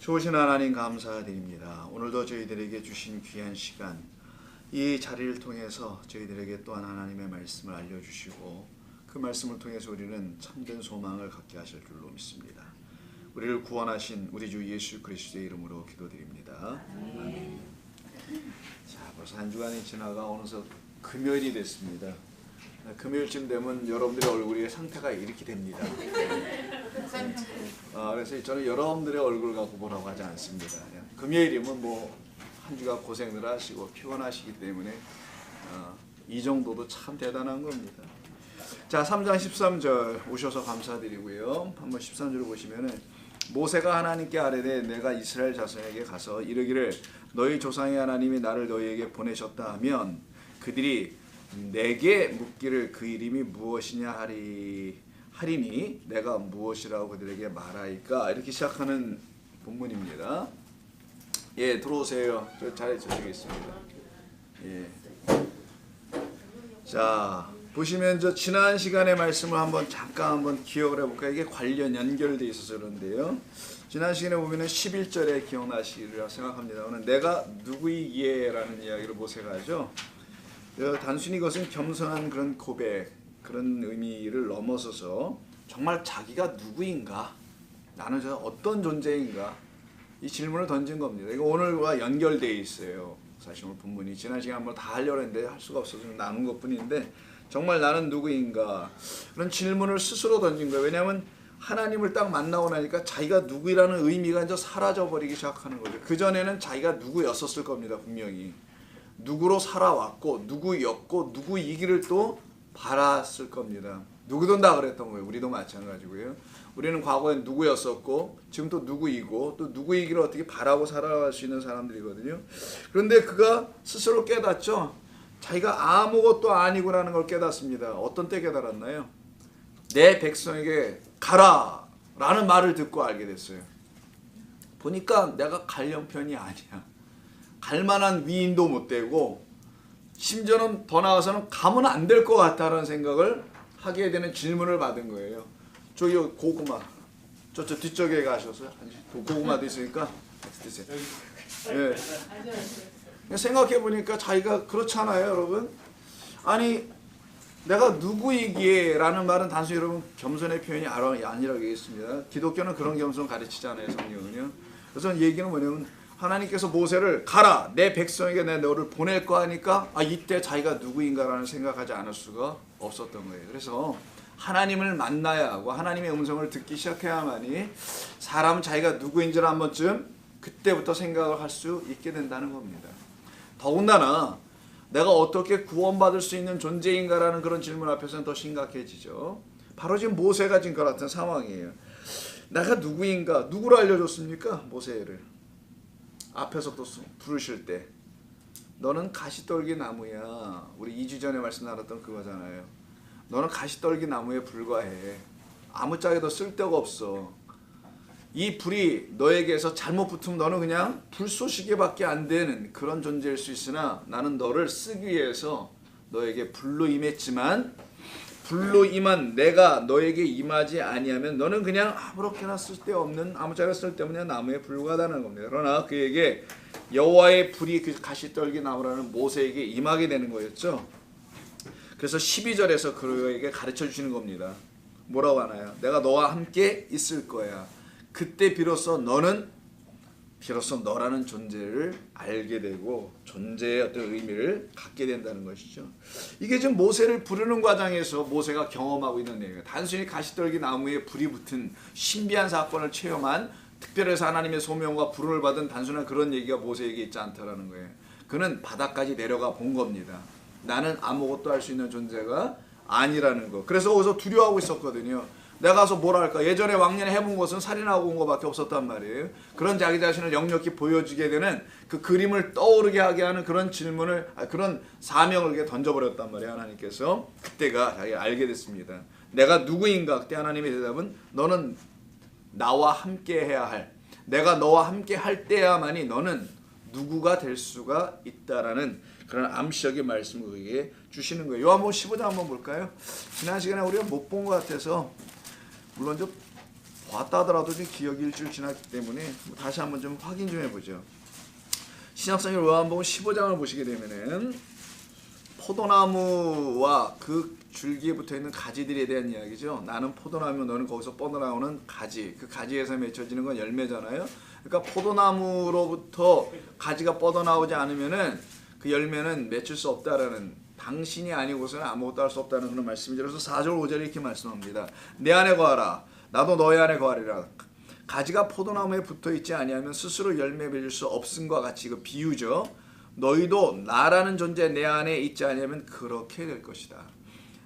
좋으신 하나님 감사드립니다. 오늘도 저희들에게 주신 귀한 시간, 이 자리를 통해서 저희들에게 또한 하나님의 말씀을 알려주시고 그 말씀을 통해서 우리는 참된 소망을 갖게 하실 줄로 믿습니다. 우리를 구원하신 우리 주 예수 그리스도의 이름으로 기도드립니다. 아멘. 자, 벌써 한 주간이 지나가 어느덧 금요일이 됐습니다. 금요일쯤 되면 여러분들의 얼굴의 상태가 이렇게 됩니다. 그래서 저는 여러분들의 얼굴 갖고 보라고 하지 않습니다. 금요일이면 뭐 한 주가 고생을 하시고 피곤하시기 때문에 이 정도도 참 대단한 겁니다. 자, 3장 13절 오셔서 감사드리고요. 한번 13절을 보시면은 모세가 하나님께 아뢰되 내가 이스라엘 자손에게 가서 이르기를 너희 조상의 하나님이 나를 너희에게 보내셨다 하면 그들이 내게 묻기를 그 이름이 무엇이냐 하리니 내가 무엇이라고 그들에게 말하이까. 이렇게 시작하는 본문입니다. 예, 들어오세요. 저 자리에 저쪽에 예. 자, 보시면 저 지난 시간의 말씀을 잠깐 기억을 해볼까요? 이게 관련 연결돼 있어서 그런데요. 지난 시간에 보면은 11절에 기억나시리라 생각합니다. 오늘 내가 누구이기에라는 이야기를 모세가 하죠. 단순히 그것은 겸손한 그런 고백, 그런 의미를 넘어서서 정말 자기가 누구인가, 나는 저 어떤 존재인가, 이 질문을 던진 겁니다. 이거 오늘과 연결되어 있어요. 사실 오늘 본문이 지난 시간에 한번 다 하려고 했는데 할 수가 없어서 나눈 것뿐인데 정말 나는 누구인가 그런 질문을 스스로 던진 거예요. 왜냐하면 하나님을 딱 만나고 나니까 자기가 누구라는 의미가 이제 사라져버리기 시작하는 거죠. 그전에는 자기가 누구였었을 겁니다. 분명히 누구로 살아왔고 누구였고 누구이기를 또 바랐을 겁니다. 누구든 다 그랬던 거예요. 우리도 마찬가지고요. 우리는 과거에 누구였었고 지금 또 누구이고 또 누구이기를 어떻게 바라고 살아갈 수 있는 사람들이거든요. 그런데 그가 스스로 깨닫죠. 자기가 아무것도 아니구라는 걸 깨닫습니다. 어떤 때 깨달았나요? 내 백성에게 가라 라는 말을 듣고 알게 됐어요. 보니까 내가 갈 형편이 아니야. 갈 만한 위인도 못 되고 심지어는 더 나아가서는 가면 안 될 것 같다는 생각을 하게 되는 질문을 받은 거예요. 저기 고구마 저 뒤쪽에 가셔서 고구마도 있으니까 드세요. 예. 생각해 보니까 자기가 그렇잖아요, 여러분. 아니 내가 누구이기에 라는 말은 단순히 여러분 겸손의 표현이 아니라고 얘기했습니다. 기독교는 그런 겸손 가르치잖아요, 성경은요. 그래서 얘기는 뭐냐면 하나님께서 모세를 가라 내 백성에게 내 너를 보낼 거 하니까 이때 자기가 누구인가라는 생각하지 않을 수가 없었던 거예요. 그래서 하나님을 만나야 하고 하나님의 음성을 듣기 시작해야만이 사람은 자기가 누구인지를 한 번쯤 그때부터 생각을 할 수 있게 된다는 겁니다. 더군다나 내가 어떻게 구원받을 수 있는 존재인가라는 그런 질문 앞에서는 더 심각해지죠. 바로 지금 모세가 지금 같은 상황이에요. 내가 누구인가? 누구를 알려줬습니까? 모세를. 앞에서부터 부르실 때 너는 가시떨기 나무야. 우리 2주 전에 말씀 나눴던 그거잖아요. 너는 가시떨기 나무에 불과해. 아무짝에도 쓸데가 없어. 이 불이 너에게서 잘못 붙으면 너는 그냥 불쏘시개밖에 안 되는 그런 존재일 수 있으나 나는 너를 쓰기 위해서 너에게 불로 임했지만 불로 임한 내가 너에게 임하지 아니하면 너는 그냥 아무렇게나 쓸데없는 아무짝에 쓸데없는 나무에 불과하다는 겁니다. 그러나 그에게 여호와의 불이 그 가시떨기 나무라는 모세에게 임하게 되는 거였죠. 그래서 12절에서 그에게 가르쳐 주시는 겁니다. 뭐라고 하나요? 내가 너와 함께 있을 거야. 그때 비로소 너라는 존재를 알게 되고 존재의 어떤 의미를 갖게 된다는 것이죠. 이게 지금 모세를 부르는 과정에서 모세가 경험하고 있는 내용이에요. 단순히 가시떨기 나무에 불이 붙은 신비한 사건을 체험한 특별해서 하나님의 소명과 부름을 받은 단순한 그런 얘기가 모세에게 있지 않다라는 거예요. 그는 바닥까지 내려가 본 겁니다. 나는 아무것도 할 수 있는 존재가 아니라는 거. 그래서 거기서 두려워하고 있었거든요. 내가 가서 뭘 할까? 예전에 왕년에 해본 것은 살인하고 온 것밖에 없었단 말이에요. 그런 자기 자신을 역력히 보여주게 되는 그 그림을 떠오르게 하게 하는 그런 질문을, 그런 사명을 이렇게 던져버렸단 말이에요. 하나님께서. 그때가 자기가 알게 됐습니다. 내가 누구인가? 그때 하나님의 대답은 너는 나와 함께 해야 할, 내가 너와 함께 할 때야만이 너는 누구가 될 수가 있다라는 그런 암시적인 말씀을 그에게 주시는 거예요. 요한복음 15장 한번 볼까요? 지난 시간에 우리가 못 본 것 같아서 물론 좀 봤다 하더라도 좀 기억이 일주일 지났기 때문에 다시 한번 좀 확인 좀 해보죠. 신약성경 요한복음 15장을 보시게 되면은 포도나무와 그 줄기에 붙어있는 가지들에 대한 이야기죠. 나는 포도나무, 너는 거기서 뻗어나오는 가지. 그 가지에서 맺혀지는 건 열매잖아요. 그러니까 포도나무로부터 가지가 뻗어나오지 않으면은 그 열매는 맺힐 수 없다라는, 당신이 아니고서는 아무것도 할 수 없다는 그런 말씀이죠. 그래서 4절 5절에 이렇게 말씀합니다. 내 안에 거하라, 나도 너희 안에 거하리라. 가지가 포도나무에 붙어있지 아니하면 스스로 열매 맺을 수 없음과 같이, 그 비유죠. 너희도 나라는 존재 내 안에 있지 아니하면 그렇게 될 것이다.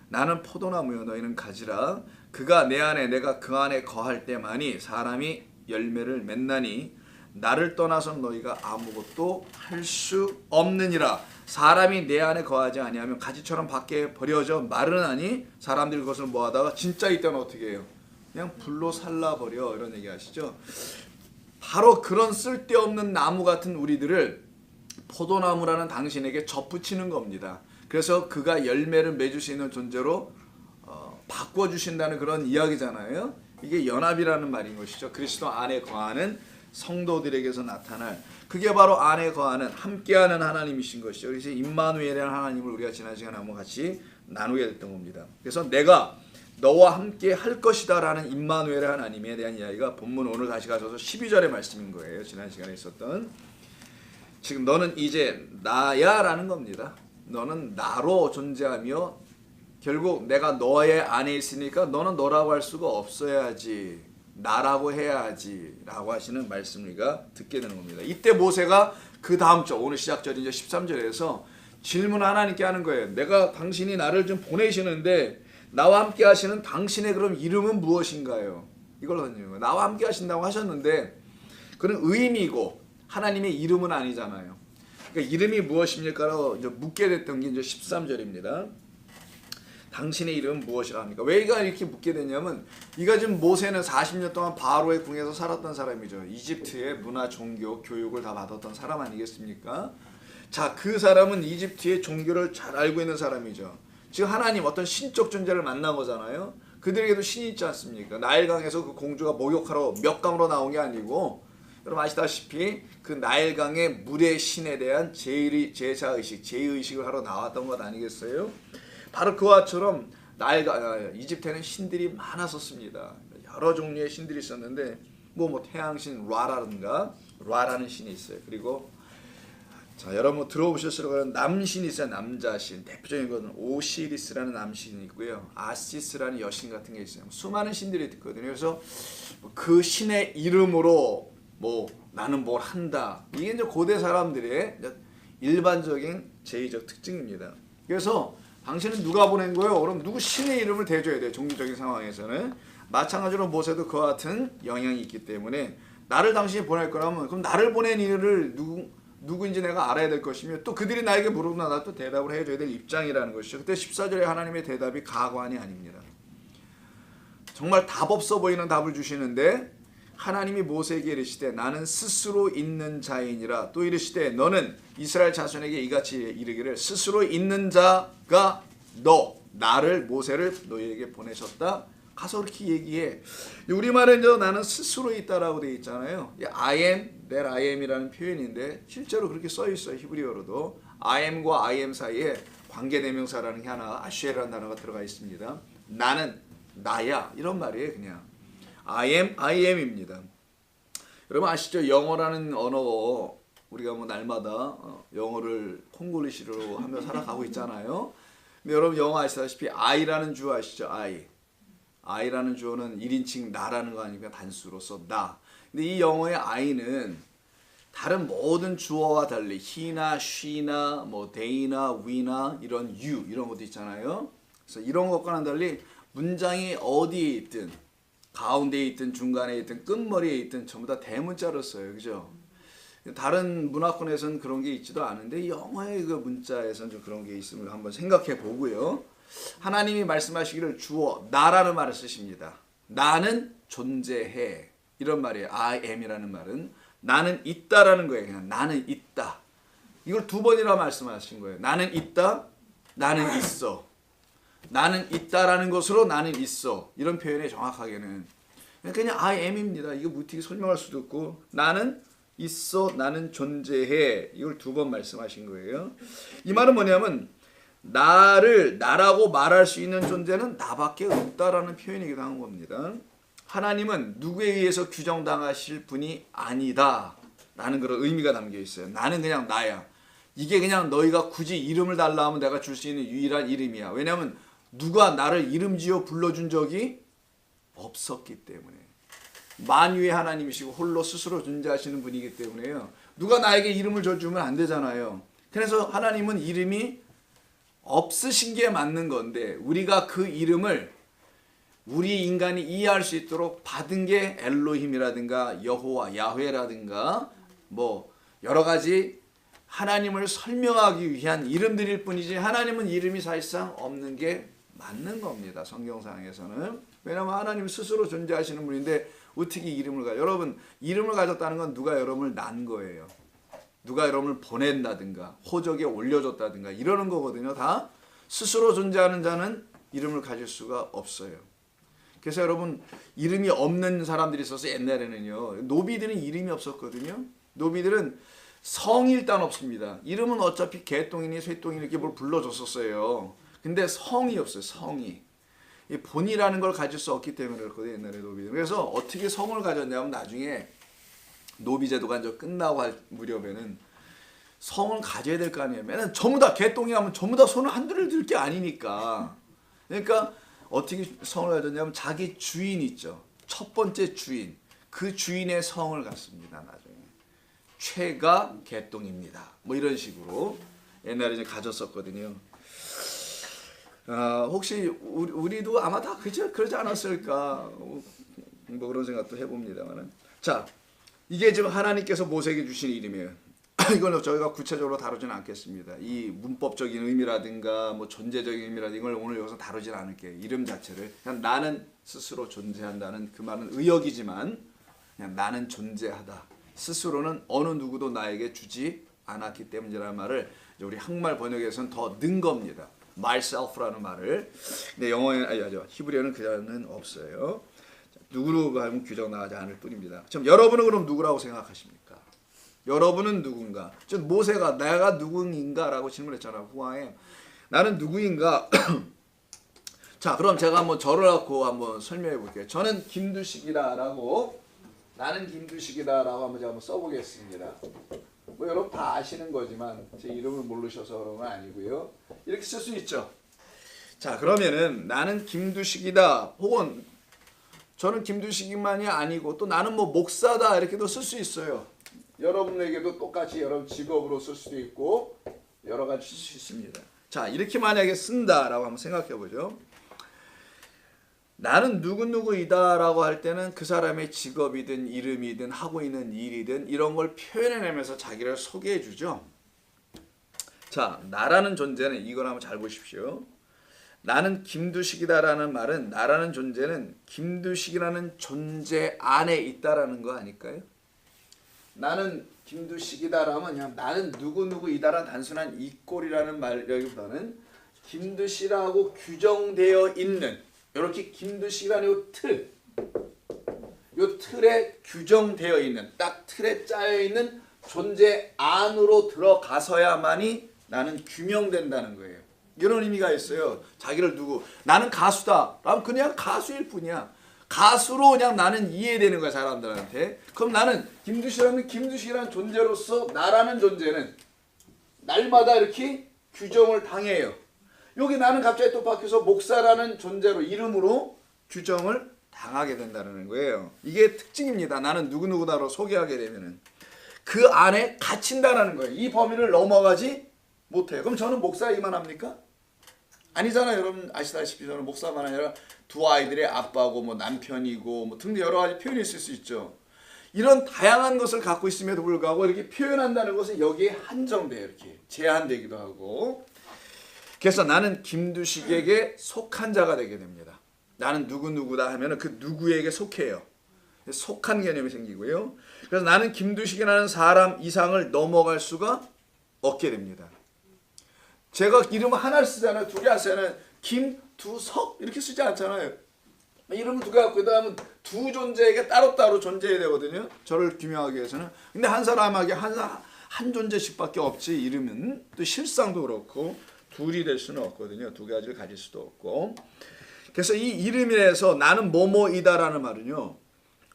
나는 포도나무요 너희는 가지라. 그가 내 안에 내가 그 안에 거할 때만이 사람이 열매를 맺나니 나를 떠나서 너희가 아무것도 할 수 없느니라. 사람이 내 안에 거하지 아니하면 가지처럼 밖에 버려져 마르나니 사람들이 그것을 뭐하다가 진짜 이때는 어떻게 해요? 그냥 불로 살라버려, 이런 얘기 하시죠. 바로 그런 쓸데없는 나무 같은 우리들을 포도나무라는 당신에게 접붙이는 겁니다. 그래서 그가 열매를 맺을 수 있는 존재로 바꿔주신다는 그런 이야기잖아요. 이게 연합이라는 말인 것이죠. 그리스도 안에 거하는 성도들에게서 나타날, 그게 바로 안에 거하는 함께하는 하나님이신 것이죠. 그래서 임마누엘이라는 하나님을 우리가 지난 시간에 한번 같이 나누게 됐던 겁니다. 그래서 내가 너와 함께 할 것이다 라는 임마누엘의 하나님에 대한 이야기가 본문 오늘 다시 가셔서 12절의 말씀인 거예요. 지난 시간에 있었던. 지금 너는 이제 나야 라는 겁니다. 너는 나로 존재하며 결국 내가 너의 안에 있으니까 너는 너라고 할 수가 없어야지, 나라고 해야지 라고 하시는 말씀을 우리가 듣게 되는 겁니다. 이때 모세가 그 다음 절, 오늘 시작절인 13절에서 질문 하나님께 하는 거예요. 내가, 당신이 나를 좀 보내시는데 나와 함께 하시는 당신의 그럼 이름은 무엇인가요? 이걸 던지는 거예요. 나와 함께 하신다고 하셨는데 그는 의미고 하나님의 이름은 아니잖아요. 그러니까 이름이 무엇입니까라고 이제 묻게 됐던 게 이제 13절입니다. 당신의 이름은 무엇이라 합니까? 왜 이가 이렇게 묻게 됐냐면, 이가 지금 모세는 40년 동안 바로의 궁에서 살았던 사람이죠. 이집트의 문화, 종교, 교육을 다 받았던 사람 아니겠습니까? 자, 그 사람은 이집트의 종교를 잘 알고 있는 사람이죠. 지금 하나님, 어떤 신적 존재를 만난 거잖아요. 그들에게도 신이 있지 않습니까? 나일강에서 그 공주가 목욕하러 몇 강으로 나온 게 아니고, 여러분 아시다시피 그 나일강의 물의 신에 대한 제사의식, 제의식을 하러 나왔던 것 아니겠어요? 바로 그와처럼 이집트에는 신들이 많았었습니다. 여러 종류의 신들이 있었는데 태양신 라라는 신이 있어요. 그리고 자, 여러분 들어보셨을 거는 남신이 있어요. 남자신. 대표적인 것은 오시리스라는 남신이 있고요. 아시스라는 여신 같은 게 있어요. 수많은 신들이 있거든요. 그래서 그 신의 이름으로 나는 뭘 한다. 이게 이제 고대 사람들의 일반적인 제의적 특징입니다. 그래서 당신은 누가 보낸 거예요? 그럼 누구 신의 이름을 대줘야 돼요. 종교적인 상황에서는. 마찬가지로 모세도 그와 같은 영향이 있기 때문에 나를 당신이 보낼 거라면 그럼 나를 보낸 이를 누구인지 내가 알아야 될 것이며, 또 그들이 나에게 물으면 나 또 대답을 해줘야 될 입장이라는 것이죠. 그때 14절에 하나님의 대답이 가관이 아닙니다. 정말 답 없어 보이는 답을 주시는데, 하나님이 모세에게 이르시되 나는 스스로 있는 자이니라. 또 이르시되 너는 이스라엘 자손에게 이같이 이르기를 스스로 있는 자가 나를, 모세를 너희에게 보내셨다. 가서 그렇게 얘기해. 우리말은 나는 스스로 있다라고 되어 있잖아요. I am, that I am이라는 표현인데 실제로 그렇게 써 있어요. 히브리어로도 I am과 I am 사이에 관계대명사라는 게 하나, 아쉐라는 단어가 들어가 있습니다. 나는 나야, 이런 말이에요. 그냥 I am입니다. 여러분 아시죠? 영어라는 언어, 우리가 날마다 영어를 콩글리시로 하며 살아가고 있잖아요. 근데 여러분 영어 아시다시피 I라는 주어 아시죠? I라는 주어는 1인칭 나라는 거 아니까 단수로서 나. 근데 이 영어의 I는 다른 모든 주어와 달리 he나 she나 they나 we나 이런 you 이런 것도 있잖아요. 그래서 이런 것과는 달리 문장이 어디에 있든, 가운데에 있든 중간에 있든 끝머리에 있든 전부 다 대문자로 써요. 그죠? 다른 문화권에서는 그런 게 있지도 않은데 영어의 그 문자에서는 좀 그런 게 있음을 한번 생각해 보고요. 하나님이 말씀하시기를 주어 나라는 말을 쓰십니다. 나는 존재해, 이런 말이에요. I am이라는 말은 나는 있다라는 거예요. 그냥 나는 있다. 이걸 두 번이나 말씀하신 거예요. 나는 있다, 나는 있어. 나는 있다라는 것으로 나는 있어. 이런 표현이 정확하게는. 그냥 I am입니다. 이거 무티게 설명할 수도 없고 나는 있어, 나는 존재해. 이걸 2번 말씀하신 거예요. 이 말은 뭐냐면 나를 나라고 말할 수 있는 존재는 나밖에 없다라는 표현이기도 한 겁니다. 하나님은 누구에 의해서 규정당하실 분이 아니다 라는 그런 의미가 담겨 있어요. 나는 그냥 나야. 이게 그냥 너희가 굳이 이름을 달라 하면 내가 줄 수 있는 유일한 이름이야. 왜냐하면 누가 나를 이름 지어 불러준 적이 없었기 때문에. 만유의 하나님이시고 홀로 스스로 존재하시는 분이기 때문에요. 누가 나에게 이름을 줘주면 안 되잖아요. 그래서 하나님은 이름이 없으신 게 맞는 건데 우리가 그 이름을 우리 인간이 이해할 수 있도록 받은 게 엘로힘이라든가 여호와, 야훼라든가 뭐 여러 가지 하나님을 설명하기 위한 이름들일 뿐이지 하나님은 이름이 사실상 없는 게 맞는 겁니다. 성경상에서는. 왜냐하면 하나님 스스로 존재하시는 분인데 어떻게 이름을 가요? 여러분 이름을 가졌다는 건 누가 여러분을 낳은 거예요. 누가 여러분을 보낸다든가 호적에 올려줬다든가 이러는 거거든요. 다 스스로 존재하는 자는 이름을 가질 수가 없어요. 그래서 여러분 이름이 없는 사람들이 있어서 옛날에는요. 노비들은 이름이 없었거든요. 노비들은 성이 일단 없습니다. 이름은 어차피 개똥이니 쇠똥이니 이렇게 뭘 불러줬었어요. 근데 성이 없어요. 성이. 본이라는 걸 가질 수 없기 때문에 그렇거든요. 옛날에 노비들. 그래서 어떻게 성을 가졌냐면 나중에 노비제도가 이제 끝나고 할 무렵에는 성을 가져야 될 거 아니에요. 맨날 전부 다 개똥이 하면 전부 다 손을 한둘을 들 게 아니니까. 그러니까 어떻게 성을 가졌냐면 자기 주인 있죠. 첫 번째 주인. 그 주인의 성을 갖습니다. 나중에. 최가 개똥입니다. 뭐 이런 식으로 옛날에 이제 가졌었거든요. 혹시 우리도 아마 다 그러지 않았을까 뭐 그런 생각도 해봅니다만은. 자, 이게 지금 하나님께서 모세에게 주신 이름이에요. 이거는 저희가 구체적으로 다루지는 않겠습니다. 이 문법적인 의미라든가 뭐 존재적인 의미라든가 이걸 오늘 여기서 다루지는 않을게요. 이름 자체를 그냥 나는 스스로 존재한다는 그 말은 의역이지만 그냥 나는 존재하다. 스스로는 어느 누구도 나에게 주지 않았기 때문이라는 말을 우리 한국말 번역에서는 더 는 겁니다. myself라는 말을. 근데 영어에는 아니죠. 히브리어는 그자는 없어요. 누구로 하면 규정 나가지 않을 뿐입니다. 지금 여러분은 그럼 누구라고 생각하십니까? 여러분은 누군가? 지금 모세가 내가 누구인가라고 질문했잖아요. 후아에 나는 누구인가? 자, 그럼 제가 한번 저를 갖고 한번 설명해 볼게요. 저는 김두식이다라고 나는 김두식이다라고 한번 제가 한번 써보겠습니다. 뭐 여러분 다 아시는 거지만 제 이름을 모르셔서 그런 건 아니고요. 이렇게 쓸 수 있죠. 자, 그러면은 나는 김두식이다 혹은 저는 김두식이만이 아니고 또 나는 뭐 목사다 이렇게도 쓸 수 있어요. 여러분에게도 똑같이 여러분 직업으로 쓸 수도 있고 여러 가지 쓸 수 있습니다. 자, 이렇게 만약에 쓴다라고 한번 생각해 보죠. 나는 누구누구이다라고 할 때는 그 사람의 직업이든 이름이든 하고 있는 일이든 이런 걸 표현해내면서 자기를 소개해 주죠. 자, 나라는 존재는 이걸 한번 잘 보십시오. 나는 김두식이다라는 말은 나라는 존재는 김두식이라는 존재 안에 있다라는 거 아닐까요? 나는 김두식이다라면 그냥 나는 누구누구이다라는 단순한 이꼴이라는 말여기보다는 김두식이라고 규정되어 있는 이렇게 김두식이라는 요 틀에 규정되어 있는 딱 틀에 짜여 있는 존재 안으로 들어가서야만이 나는 규명된다는 거예요. 이런 의미가 있어요. 자기를 누구 나는 가수다. 그럼 그냥 가수일 뿐이야. 가수로 그냥 나는 이해되는 거야 사람들한테. 그럼 나는 김두식이라는 존재로서 나라는 존재는 날마다 이렇게 규정을 당해요. 여기 나는 갑자기 또 바뀌어서 목사라는 존재로 이름으로 규정을 당하게 된다는 거예요. 이게 특징입니다. 나는 누구누구다로 소개하게 되면은 그 안에 갇힌다는 거예요. 이 범위를 넘어가지 못해요. 그럼 저는 목사이기만 합니까? 아니잖아요. 여러분 아시다시피 저는 목사만 아니라 두 아이들의 아빠고 뭐 남편이고 뭐 등등 여러 가지 표현이 있을 수 있죠. 이런 다양한 것을 갖고 있음에도 불구하고 이렇게 표현한다는 것은 여기에 한정돼요. 이렇게 제한되기도 하고. 그래서 나는 김두식에게 속한 자가 되게 됩니다. 나는 누구누구다 하면 그 누구에게 속해요. 속한 개념이 생기고요. 그래서 나는 김두식이라는 사람 이상을 넘어갈 수가 없게 됩니다. 제가 이름 하나를 쓰잖아요. 두 개 안 쓰잖아요. 김두석 이렇게 쓰지 않잖아요. 이름을 두 개 갖고 있다 하면 두 존재에게 따로따로 존재해야 되거든요. 저를 규명하기 위해서는. 근데 한 사람에게 한 존재씩밖에 없지. 이름은 또 실상도 그렇고 둘이 될 수는 없거든요. 두 가지를 가질 수도 없고. 그래서 이 이름에서 나는 뭐뭐이다라는 말은요.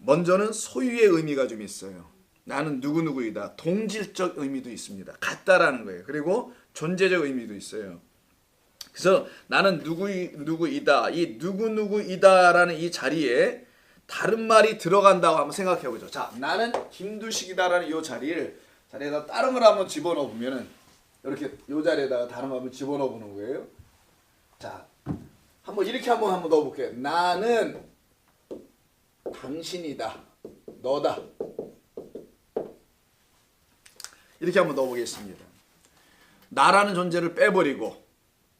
먼저는 소유의 의미가 좀 있어요. 나는 누구누구이다. 동질적 의미도 있습니다. 같다라는 거예요. 그리고 존재적 의미도 있어요. 그래서 나는 누구이다. 이 누구누구이다라는 이 자리에 다른 말이 들어간다고 한번 생각해 보죠. 자, 나는 김두식이다라는 이 자리에다 다른 걸 한번 집어넣어 보면은 이렇게 이 자리에다가 다른 걸 한번 집어넣어 보는 거예요. 자, 한번 이렇게 한번 넣어 볼게요. 나는 당신이다. 너다. 이렇게 한번 넣어 보겠습니다. 나라는 존재를 빼버리고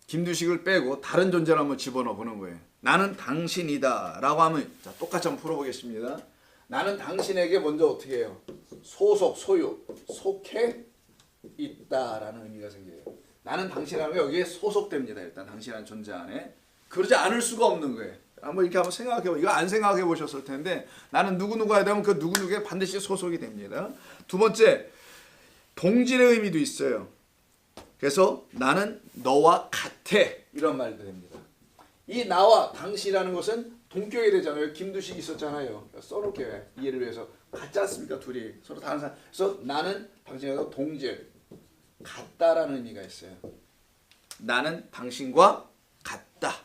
김두식을 빼고 다른 존재를 한번 집어넣어 보는 거예요. 나는 당신이다 라고 하면 자, 똑같이 한번 풀어보겠습니다. 나는 당신에게 먼저 어떻게 해요? 소속, 소유, 속해 있다라는 의미가 생겨요. 나는 당신하면 여기에 소속됩니다. 일단 당신이라는 존재 안에. 그러지 않을 수가 없는 거예요. 한번 이렇게 한번 생각해보. 이거 안 생각해 보셨을 텐데 나는 누구누구가 되면 그 누구누구에 반드시 소속이 됩니다. 두 번째, 동질의 의미도 있어요. 그래서 나는 너와 같아 이런 말도 됩니다. 이 나와 당신이라는 것은 동격이 되잖아요. 김두식이 있었잖아요. 써놓을게요. 이해를 위해서. 같지 않습니까? 둘이 서로 다른 사람. 그래서 나는 당신과 동질, 같다라는 의미가 있어요. 나는 당신과 같다.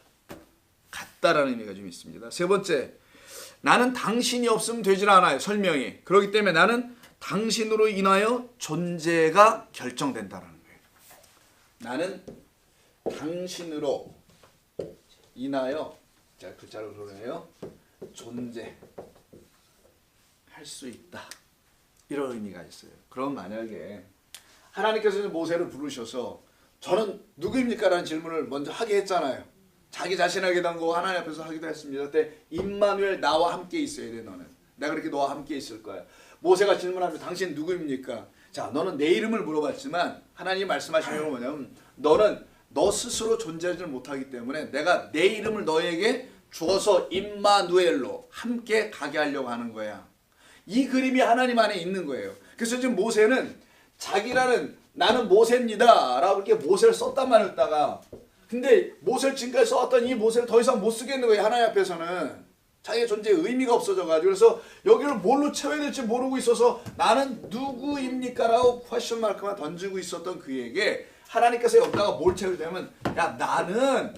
같다라는 의미가 좀 있습니다. 세 번째, 나는 당신이 없으면 되질 않아요. 설명이. 그렇기 때문에 나는 당신으로 인하여 존재가 결정된다라는 거예요. 나는 당신으로 인하여, 자 글자로 그러네요. 존재할 수 있다. 이런 의미가 있어요. 그럼 만약에 하나님께서 모세를 부르셔서 저는 누구입니까? 라는 질문을 먼저 하게 했잖아요. 자기 자신에게 담고 하나님 앞에서 하기도 했습니다. 그때 임마누엘 나와 함께 있어야 돼. 너는 내가 그렇게 너와 함께 있을 거야. 모세가 질문하면 당신 누구입니까? 자, 너는 내 이름을 물어봤지만 하나님이 말씀하시는 건 뭐냐면 너는 너 스스로 존재하지 못하기 때문에 내가 내 이름을 너에게 주어서 임마누엘로 함께 가게 하려고 하는 거야. 이 그림이 하나님 안에 있는 거예요. 그래서 지금 모세는 자기라는 나는 모세입니다 라고 이렇게 모세를 썼단 말을 했다가 근데 모세를 지금까지 써왔던 이 모세를 더 이상 못 쓰겠는 거예요. 하나님 앞에서는. 자기의 존재의 의미가 없어져가지고 그래서 여기를 뭘로 채워야 될지 모르고 있어서 나는 누구입니까? 라고 퀘스천 마크만 던지고 있었던 그에게 하나님께서 여기다가 뭘 채우냐면 야 나는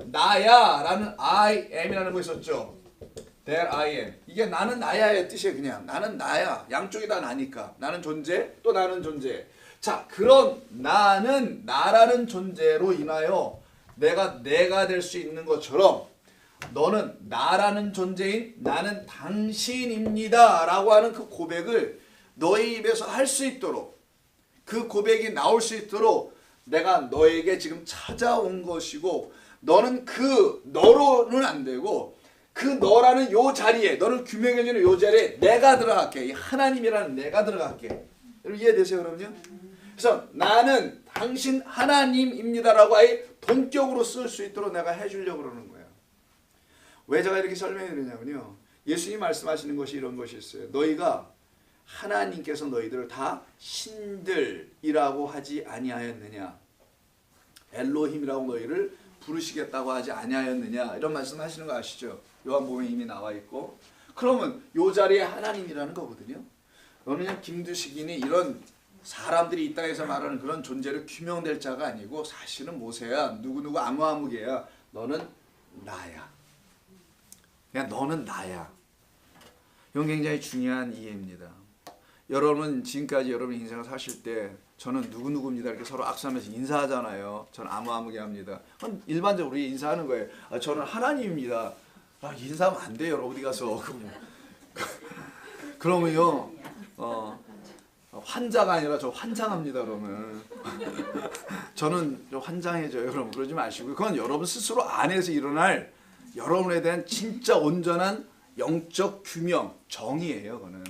나야 라는 I am이라는 거 있었죠. That I am. 이게 나는 나야의 뜻이에요. 그냥 나는 나야. 양쪽이 다 나니까. 나는 존재 또 나는 존재. 자 그런 나는 나라는 존재로 인하여 내가 될 수 있는 것처럼 너는 나라는 존재인 나는 당신입니다 라고 하는 그 고백을 너의 입에서 할 수 있도록 그 고백이 나올 수 있도록 내가 너에게 지금 찾아온 것이고 너는 그 너로는 안 되고 그 너라는 요 자리에 너를 규명해주는 요 자리에 내가 들어갈게. 이 하나님이라는 내가 들어갈게. 여러분 이해되세요 그럼요? 그래서 나는 당신 하나님입니다라고 아예 본격으로 쓸 수 있도록 내가 해주려고 그러는 거예요. 왜 제가 이렇게 설명해 드리냐면요. 예수님이 말씀하시는 것이 이런 것이 있어요. 너희가 하나님께서 너희들을 다 신들이라고 하지 아니하였느냐. 엘로힘이라고 너희를 부르시겠다고 하지 아니하였느냐. 이런 말씀하시는 거 아시죠? 요한복음에 이미 나와 있고. 그러면 요 자리에 하나님이라는 거거든요. 너는 그냥 김두식이니 이런 사람들이 이 땅에서 말하는 그런 존재를 규명될 자가 아니고 사실은 모세야. 누구누구 아무개야. 너는 나야. 그냥 너는 나야. 이건 굉장히 중요한 이해입니다. 여러분은 지금까지 여러분 인생을 사실 때 저는 누구누구입니다 이렇게 서로 악수하면서 인사하잖아요. 저는 아무개 합니다. 일반적으로 우리 인사하는 거예요. 저는 하나님입니다. 인사하면 안 돼요. 어디 가서. 그러면요. 환자가 아니라 저 환장합니다. 그러면 저는 좀 환장해져요. 여러분 그러지 마시고 그건 여러분 스스로 안에서 일어날 여러분에 대한 진짜 온전한 영적 규명, 정의예요. 그거는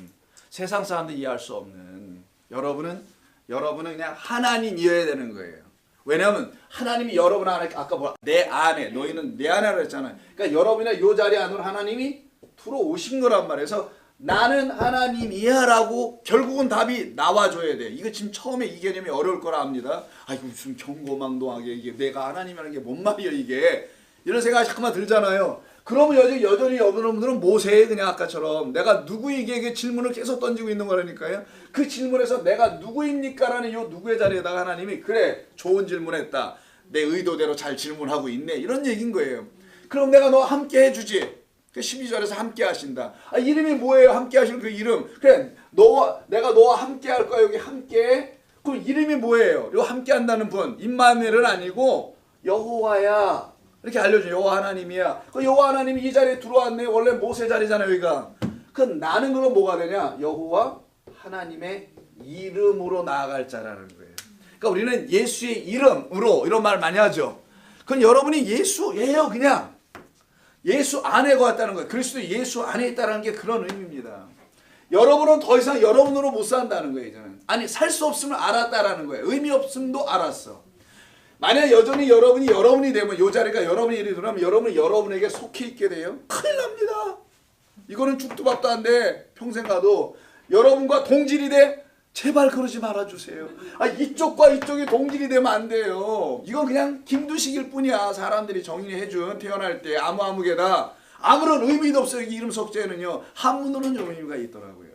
세상 사람들이 이해할 수 없는 여러분은 그냥 하나님이어야 되는 거예요. 왜냐하면 하나님이 여러분 안에 아까 내 안에 너희는 내 안에 그랬잖아요. 그러니까 여러분의 이 자리 안으로 하나님이 들어오신 거란 말이에요. 나는 하나님이야 라고 결국은 답이 나와줘야 돼. 이거 지금 처음에 이 개념이 어려울 거라 합니다. 이거 무슨 경고망동하게 이게 내가 하나님이라는 게 뭔 말이야 이게. 이런 생각이 자꾸만 들잖아요. 그러면 여전히 여러분들은 모세에 그냥 아까처럼 내가 누구에게 질문을 계속 던지고 있는 거라니까요. 그 질문에서 내가 누구입니까? 라는 요 누구의 자리에다가 하나님이 그래 좋은 질문했다. 내 의도대로 잘 질문하고 있네. 이런 얘기인 거예요. 그럼 내가 너 함께 해주지. 12절에서 함께 하신다. 이름이 뭐예요? 함께 하시는 그 이름. 그래 내가 너와 함께 할 거야. 여기 함께. 그럼 이름이 뭐예요? 요 함께 한다는 분. 임마누엘은 아니고 여호와야. 이렇게 알려줘요. 여호와 하나님이야. 그 여호와 하나님이 이 자리에 들어왔네. 원래 모세 자리잖아요. 여기가. 그 나는 그럼 뭐가 되냐? 여호와 하나님의 이름으로 나아갈 자라는 거예요. 그러니까 우리는 예수의 이름으로 이런 말 많이 하죠. 그건 여러분이 예수예요. 그냥. 예수 안에 거했다는 거예요. 그리스도 예수 안에 있다는 게 그런 의미입니다. 여러분은 더 이상 여러분으로 못 산다는 거예요. 이제는. 살 수 없음을 알았다라는 거예요. 의미 없음도 알았어. 만약 여전히 여러분이 되면 이 자리가 여러분이 일이 들어가면 여러분이 여러분에게 속해 있게 돼요. 큰일 납니다. 이거는 죽도 밥도 안 돼. 평생 가도 여러분과 동질이 돼. 제발 그러지 말아주세요. 이쪽과 이쪽이 동질이 되면 안 돼요. 이건 그냥 김두식일 뿐이야. 사람들이 정의해준 태어날 때 아무개다. 아무런 의미도 없어요. 이 이름 석재는요. 한문으로는 좀 의미가 있더라고요.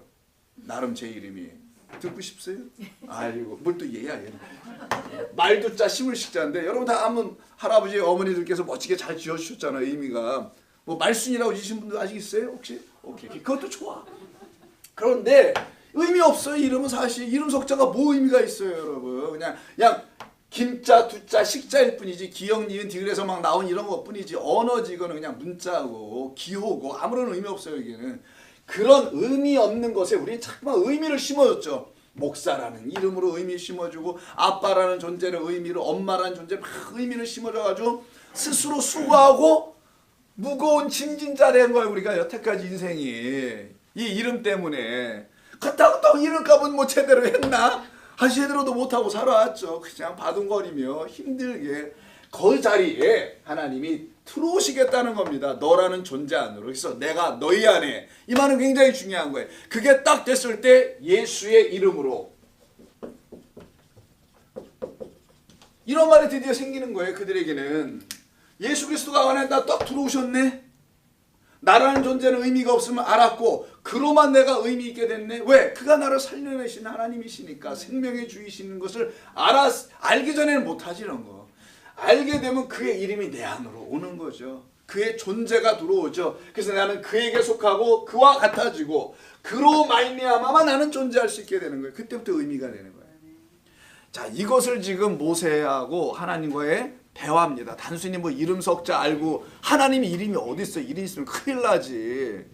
나름 제 이름이. 듣고 싶어요? 아이고 뭘 또 얘야 얘. 말두자 심을식자인데 여러분 다 아무 할아버지 어머니들께서 멋지게 잘 지어주셨잖아요. 의미가. 뭐 말순이라고 지으신 분들 아직 있어요? 혹시? 오케이. 그것도 좋아. 그런데 의미 없어요. 이름은 사실 이름 석자가 뭐 의미가 있어요, 여러분. 그냥 김자, 두자, 식자일 뿐이지 기역, 니은, 디귿에서 막 나온 이런 것뿐이지 언어지 이거는 그냥 문자고 기호고 아무런 의미 없어요. 여기는 그런 의미 없는 것에 우리는 자꾸만 의미를 심어줬죠. 목사라는 이름으로 의미 심어주고 아빠라는 존재는 의미로 엄마라는 존재 막 의미를 심어줘가지고 스스로 수고하고 무거운 짐진자 된 거예요. 우리가 여태까지 인생이 이 이름 때문에. 그렇다고 또 이름값은 뭐 제대로 했나? 제대로도 못하고 살아왔죠. 그냥 바둥거리며 힘들게 그 자리에 하나님이 들어오시겠다는 겁니다. 너라는 존재 안으로. 그래서 내가 너희 안에. 이 말은 굉장히 중요한 거예요. 그게 딱 됐을 때 예수의 이름으로. 이런 말이 드디어 생기는 거예요. 그들에게는. 예수 그리스도가 안에 나 딱 들어오셨네. 나라는 존재는 의미가 없음을 알았고 그로만 내가 의미 있게 됐네. 왜? 그가 나를 살려내신 하나님이시니까 생명의 주이시는 것을 알기 전에는 못하지 이런 거. 알게 되면 그의 이름이 내 안으로 오는 거죠. 그의 존재가 들어오죠. 그래서 나는 그에게 속하고 그와 같아지고 그로 말미암아 나는 존재할 수 있게 되는 거예요. 그때부터 의미가 되는 거예요. 자, 이것을 지금 모세하고 하나님과의 대화입니다. 단순히 뭐 이름 석자 알고 하나님이 이름이 어디 있어? 이름이 있으면 큰일 나지.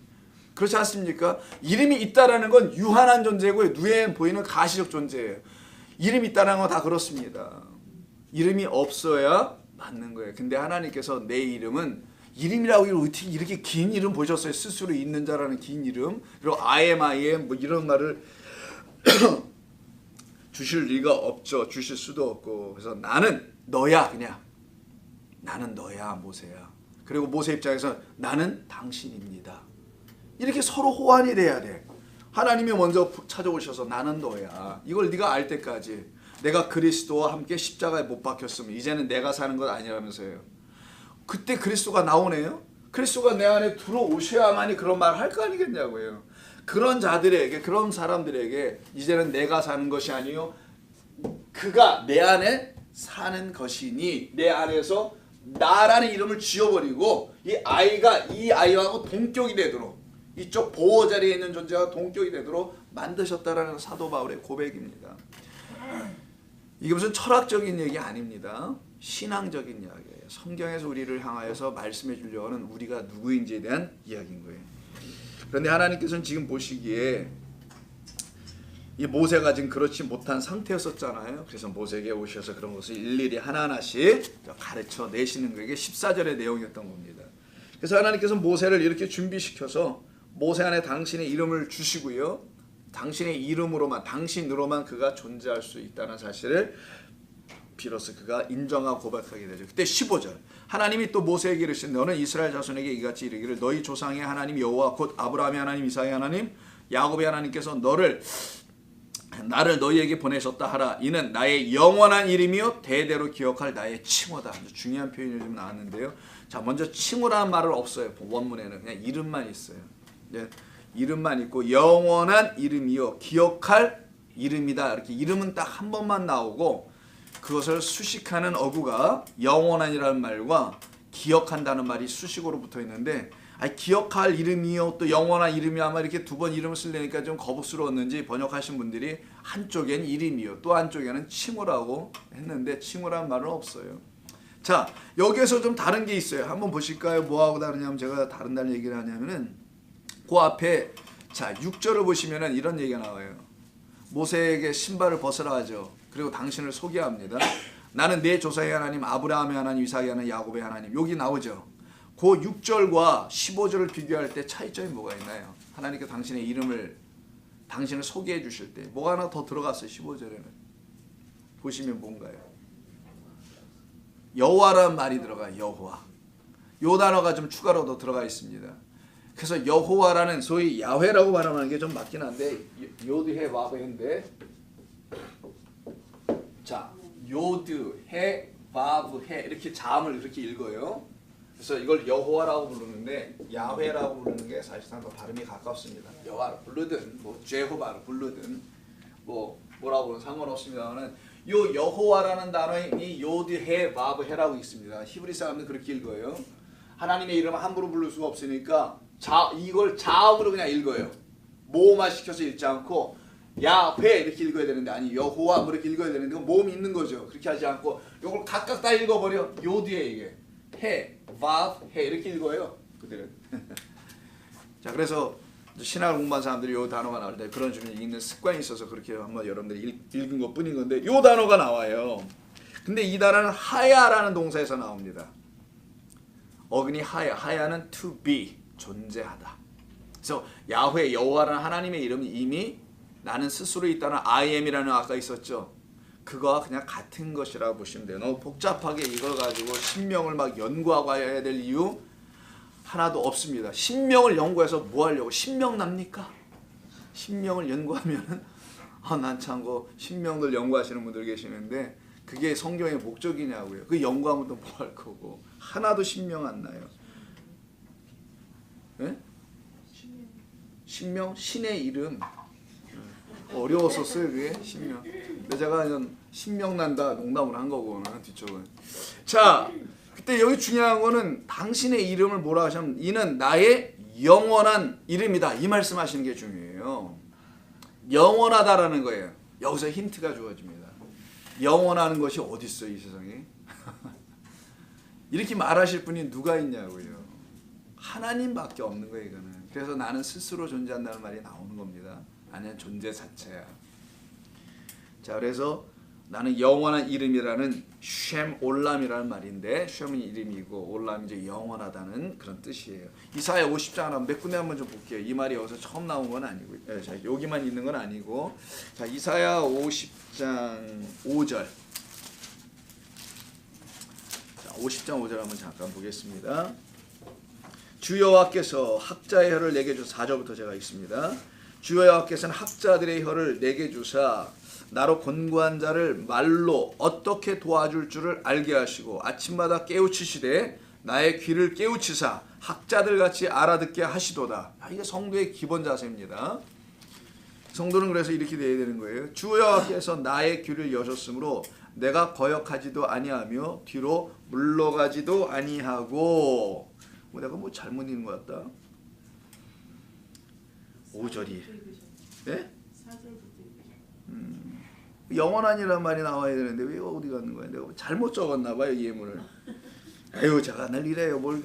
그렇지 않습니까? 이름이 있다라는 건 유한한 존재고 눈에 보이는 가시적 존재예요. 이름이 있다는 건 다 그렇습니다. 이름이 없어야 맞는 거예요. 근데 하나님께서 내 이름은 이름이라고 어떻게 이렇게 긴 이름 보셨어요? 스스로 있는 자라는 긴 이름. 그리고 I am 뭐 이런 말을 주실 리가 없죠. 주실 수도 없고. 그래서 나는 너야 그냥. 나는 너야 모세야. 그리고 모세 입장에서 나는 당신입니다. 이렇게 서로 호환이 돼야 돼. 하나님이 먼저 찾아오셔서 나는 너야. 이걸 네가 알 때까지 내가 그리스도와 함께 십자가에 못 박혔으면 이제는 내가 사는 것 아니라면서요. 그때 그리스도가 나오네요. 그리스도가 내 안에 들어오셔야만이 그런 말을 할 거 아니겠냐고요. 그런 자들에게 그런 사람들에게 이제는 내가 사는 것이 아니요 그가 내 안에 사는 것이니 내 안에서 나라는 이름을 지어버리고 이 아이하고 동격이 되도록 이쪽 보호 자리에 있는 존재와 동격이 되도록 만드셨다라는 사도 바울의 고백입니다. 이게 무슨 철학적인 얘기 아닙니다. 신앙적인 이야기예요. 성경에서 우리를 향하여서 말씀해 주려고 하는 우리가 누구인지에 대한 이야기인 거예요. 그런데 하나님께서는 지금 보시기에 이 모세가 지금 그렇지 못한 상태였었잖아요. 그래서 모세에게 오셔서 그런 것을 일일이 하나하나씩 가르쳐 내시는 거게 14절의 내용이었던 겁니다. 그래서 하나님께서 모세를 이렇게 준비시켜서 모세 안에 당신의 이름을 주시고요. 당신의 이름으로만 당신으로만 그가 존재할 수 있다는 사실을 비로소 그가 인정하고 고백하게 되죠. 그때 15절 하나님이 또 모세에게 이르신 너는 이스라엘 자손에게 이같이 이르기를 너희 조상의 하나님 여호와 곧 아브라함의 하나님 이삭의 하나님 야곱의 하나님께서 나를 너희에게 보내셨다 하라. 이는 나의 영원한 이름이요 대대로 기억할 나의 칭호다. 아주 중요한 표현이 좀 나왔는데요. 자, 먼저 칭호라는 말은 없어요. 원문에는 그냥 이름만 있어요. 네, 이름만 있고 영원한 이름이요 기억할 이름이다. 이렇게 이름은 딱 한 번만 나오고 그것을 수식하는 어구가 영원한이라는 말과 기억한다는 말이 수식어로 붙어 있는데 기억할 이름이요 또 영원한 이름이 아마 이렇게 두 번 이름을 쓰려니까 좀 거북스러웠는지 번역하신 분들이 한쪽엔 이름이요 또 한쪽에는 칭호라고 했는데 칭호라는 말은 없어요. 자, 여기에서 좀 다른 게 있어요. 한번 보실까요? 뭐하고 다르냐면 제가 다른다는 얘기를 하냐면은 그 앞에 자 6절을 보시면은 이런 얘기가 나와요. 모세에게 신발을 벗으라 하죠. 그리고 당신을 소개합니다. 나는 내 조상의 하나님 아브라함의 하나님 이삭의 하나님 야곱의 하나님. 여기 나오죠. 그 6절과 15절을 비교할 때 차이점이 뭐가 있나요? 하나님께 당신을 소개해 주실 때 뭐가 하나 더 들어갔어요. 15절에는 보시면 뭔가요? 여호와라는 말이 들어가요. 여호와. 요 단어가 좀 추가로 더 들어가 있습니다. 그래서 여호와라는 소위 야훼라고 발음하는 게 좀 맞긴 한데 요드해 와브해인데 자 요드해 와브해 이렇게 자음을 이렇게 읽어요. 그래서 이걸 여호와라고 부르는데 야훼라고 부르는 게 사실상 더 발음이 가깝습니다. 여호와로 부르든 뭐 제호바로 부르든 뭐라고 부르든 상관없습니다만은 요 여호와라는 단어에 요드해 와브해라고 있습니다. 히브리 사람들 그렇게 읽어요. 하나님의 이름을 함부로 부를 수가 없으니까 이걸 자음으로 그냥 읽어요. 모음화 시켜서 읽지 않고 야훼 이렇게 읽어야 되는데 아니 여호와 뭐 이렇게 읽어야 되는데 모음이 있는 거죠. 그렇게 하지 않고 이걸 각각 다 읽어버려. 요드해 이게 해, 바브, 해 이렇게 읽어요. 그들은. 자, 그래서 신학을 공부한 사람들이 요 단어가 나올 때 그런 식으로 읽는 습관이 있어서 그렇게 한번 여러분들이 읽은 것 뿐인 건데 요 단어가 나와요. 근데 이 단어는 하야라는 동사에서 나옵니다. 어근이 하야는 to be, 존재하다. 그래서 야훼, 여호와라는 하나님의 이름이 이미 나는 스스로 있다는 I am이라는 아까 있었죠. 그거와 그냥 같은 것이라고 보시면 돼요. 너무 복잡하게 이걸 가지고 신명을 막 연구하고 해야 될 이유 하나도 없습니다. 신명을 연구해서 뭐 하려고? 신명 납니까? 신명을 연구하면은 난 참고 신명들 연구하시는 분들 계시는데 그게 성경의 목적이냐고요. 그 연구하면 또 뭐 할 거고 하나도 신명 안 나요. 네? 신명? 신의 이름 어려웠었어요 그게 신명. 근데 제가 신명 난다 농담을 한 거고 뒤쪽은. 자, 그때 여기 중요한 거는 당신의 이름을 뭐라 하시면 이는 나의 영원한 이름이다 이 말씀하시는 게 중요해요. 영원하다라는 거예요. 여기서 힌트가 주어집니다. 영원하는 것이 어디 있어요 이 세상에? 이렇게 말하실 분이 누가 있냐고요. 하나님밖에 없는 거예요 이거는. 그래서 나는 스스로 존재한다는 말이 나오는 겁니다. 아니면 존재 자체야. 자, 그래서 나는 영원한 이름이라는 쉔 올람이라는 말인데 쉔은 이름이고 올람이 이제 영원하다는 그런 뜻이에요. 이사야 50장 하나 몇 군데 한번 좀 볼게요. 이 말이 여기서 처음 나온 건 아니고, 자, 여기만 있는 건 아니고, 자, 이사야 50장 5절. 자, 50장 5절 한번 잠깐 보겠습니다. 주 여호와께서 학자의 혀를 내게 주사 4절부터 제가 읽습니다. 주 여호와께서는 학자들의 혀를 내게 주사 나로 권고한 자를 말로 어떻게 도와줄 줄을 알게 하시고 아침마다 깨우치시되 나의 귀를 깨우치사 학자들같이 알아듣게 하시도다. 이게 성도의 기본 자세입니다. 성도는 그래서 이렇게 돼야 되는 거예요. 주 여호와께서 나의 귀를 여셨으므로 내가 거역하지도 아니하며 뒤로 물러가지도 아니하고. 내가 뭐 잘못 읽은 것 같다. 5절이 네? 영원한이라는 말이 나와야 되는데 왜 어디 갔는 거야? 내가 잘못 적었나 봐요 예문을. 아유 제가 날 이래요. 뭘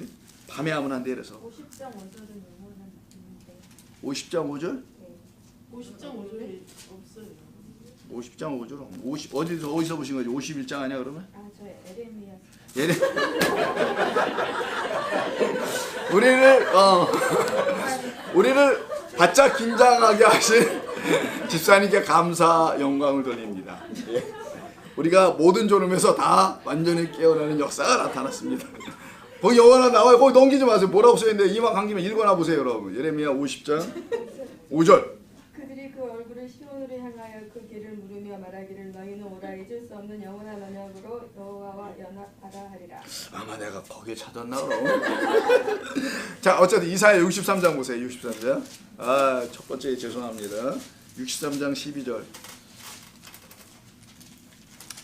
밤에 하면 안 돼 이래서. 50장 5절은 영원한 말인데. 50장 5절? 네. 50장 5절이 없어요. 50장 5절? 50 어디서 보신 거지? 51장 아니야 그러면? 아, 저 에레미야. 우리를 바짝 긴장하게 하신 집사님께 감사 영광을 돌립니다. 예. 우리가 모든 졸음에서 다 완전히 깨어나는 역사가 나타났습니다. 거기 영화 나와요. 거기 넘기지 마세요. 뭐라고 써있는데 이만 간 김에 읽어나 보세요, 여러분. 예레미야 50장 5절. 그들이 그 얼굴을 시온으로 향하여 그 길을 물으며 말하기를 너희는 오라 잊을 수 없는 영원한 언약으로 여호와와 연합하라 하리라. 아마 내가 거기에 찾았나 그럼. 자, 어쨌든 이사야 63장 보세요. 63장. 아, 첫 번째 죄송합니다. 63장 12절.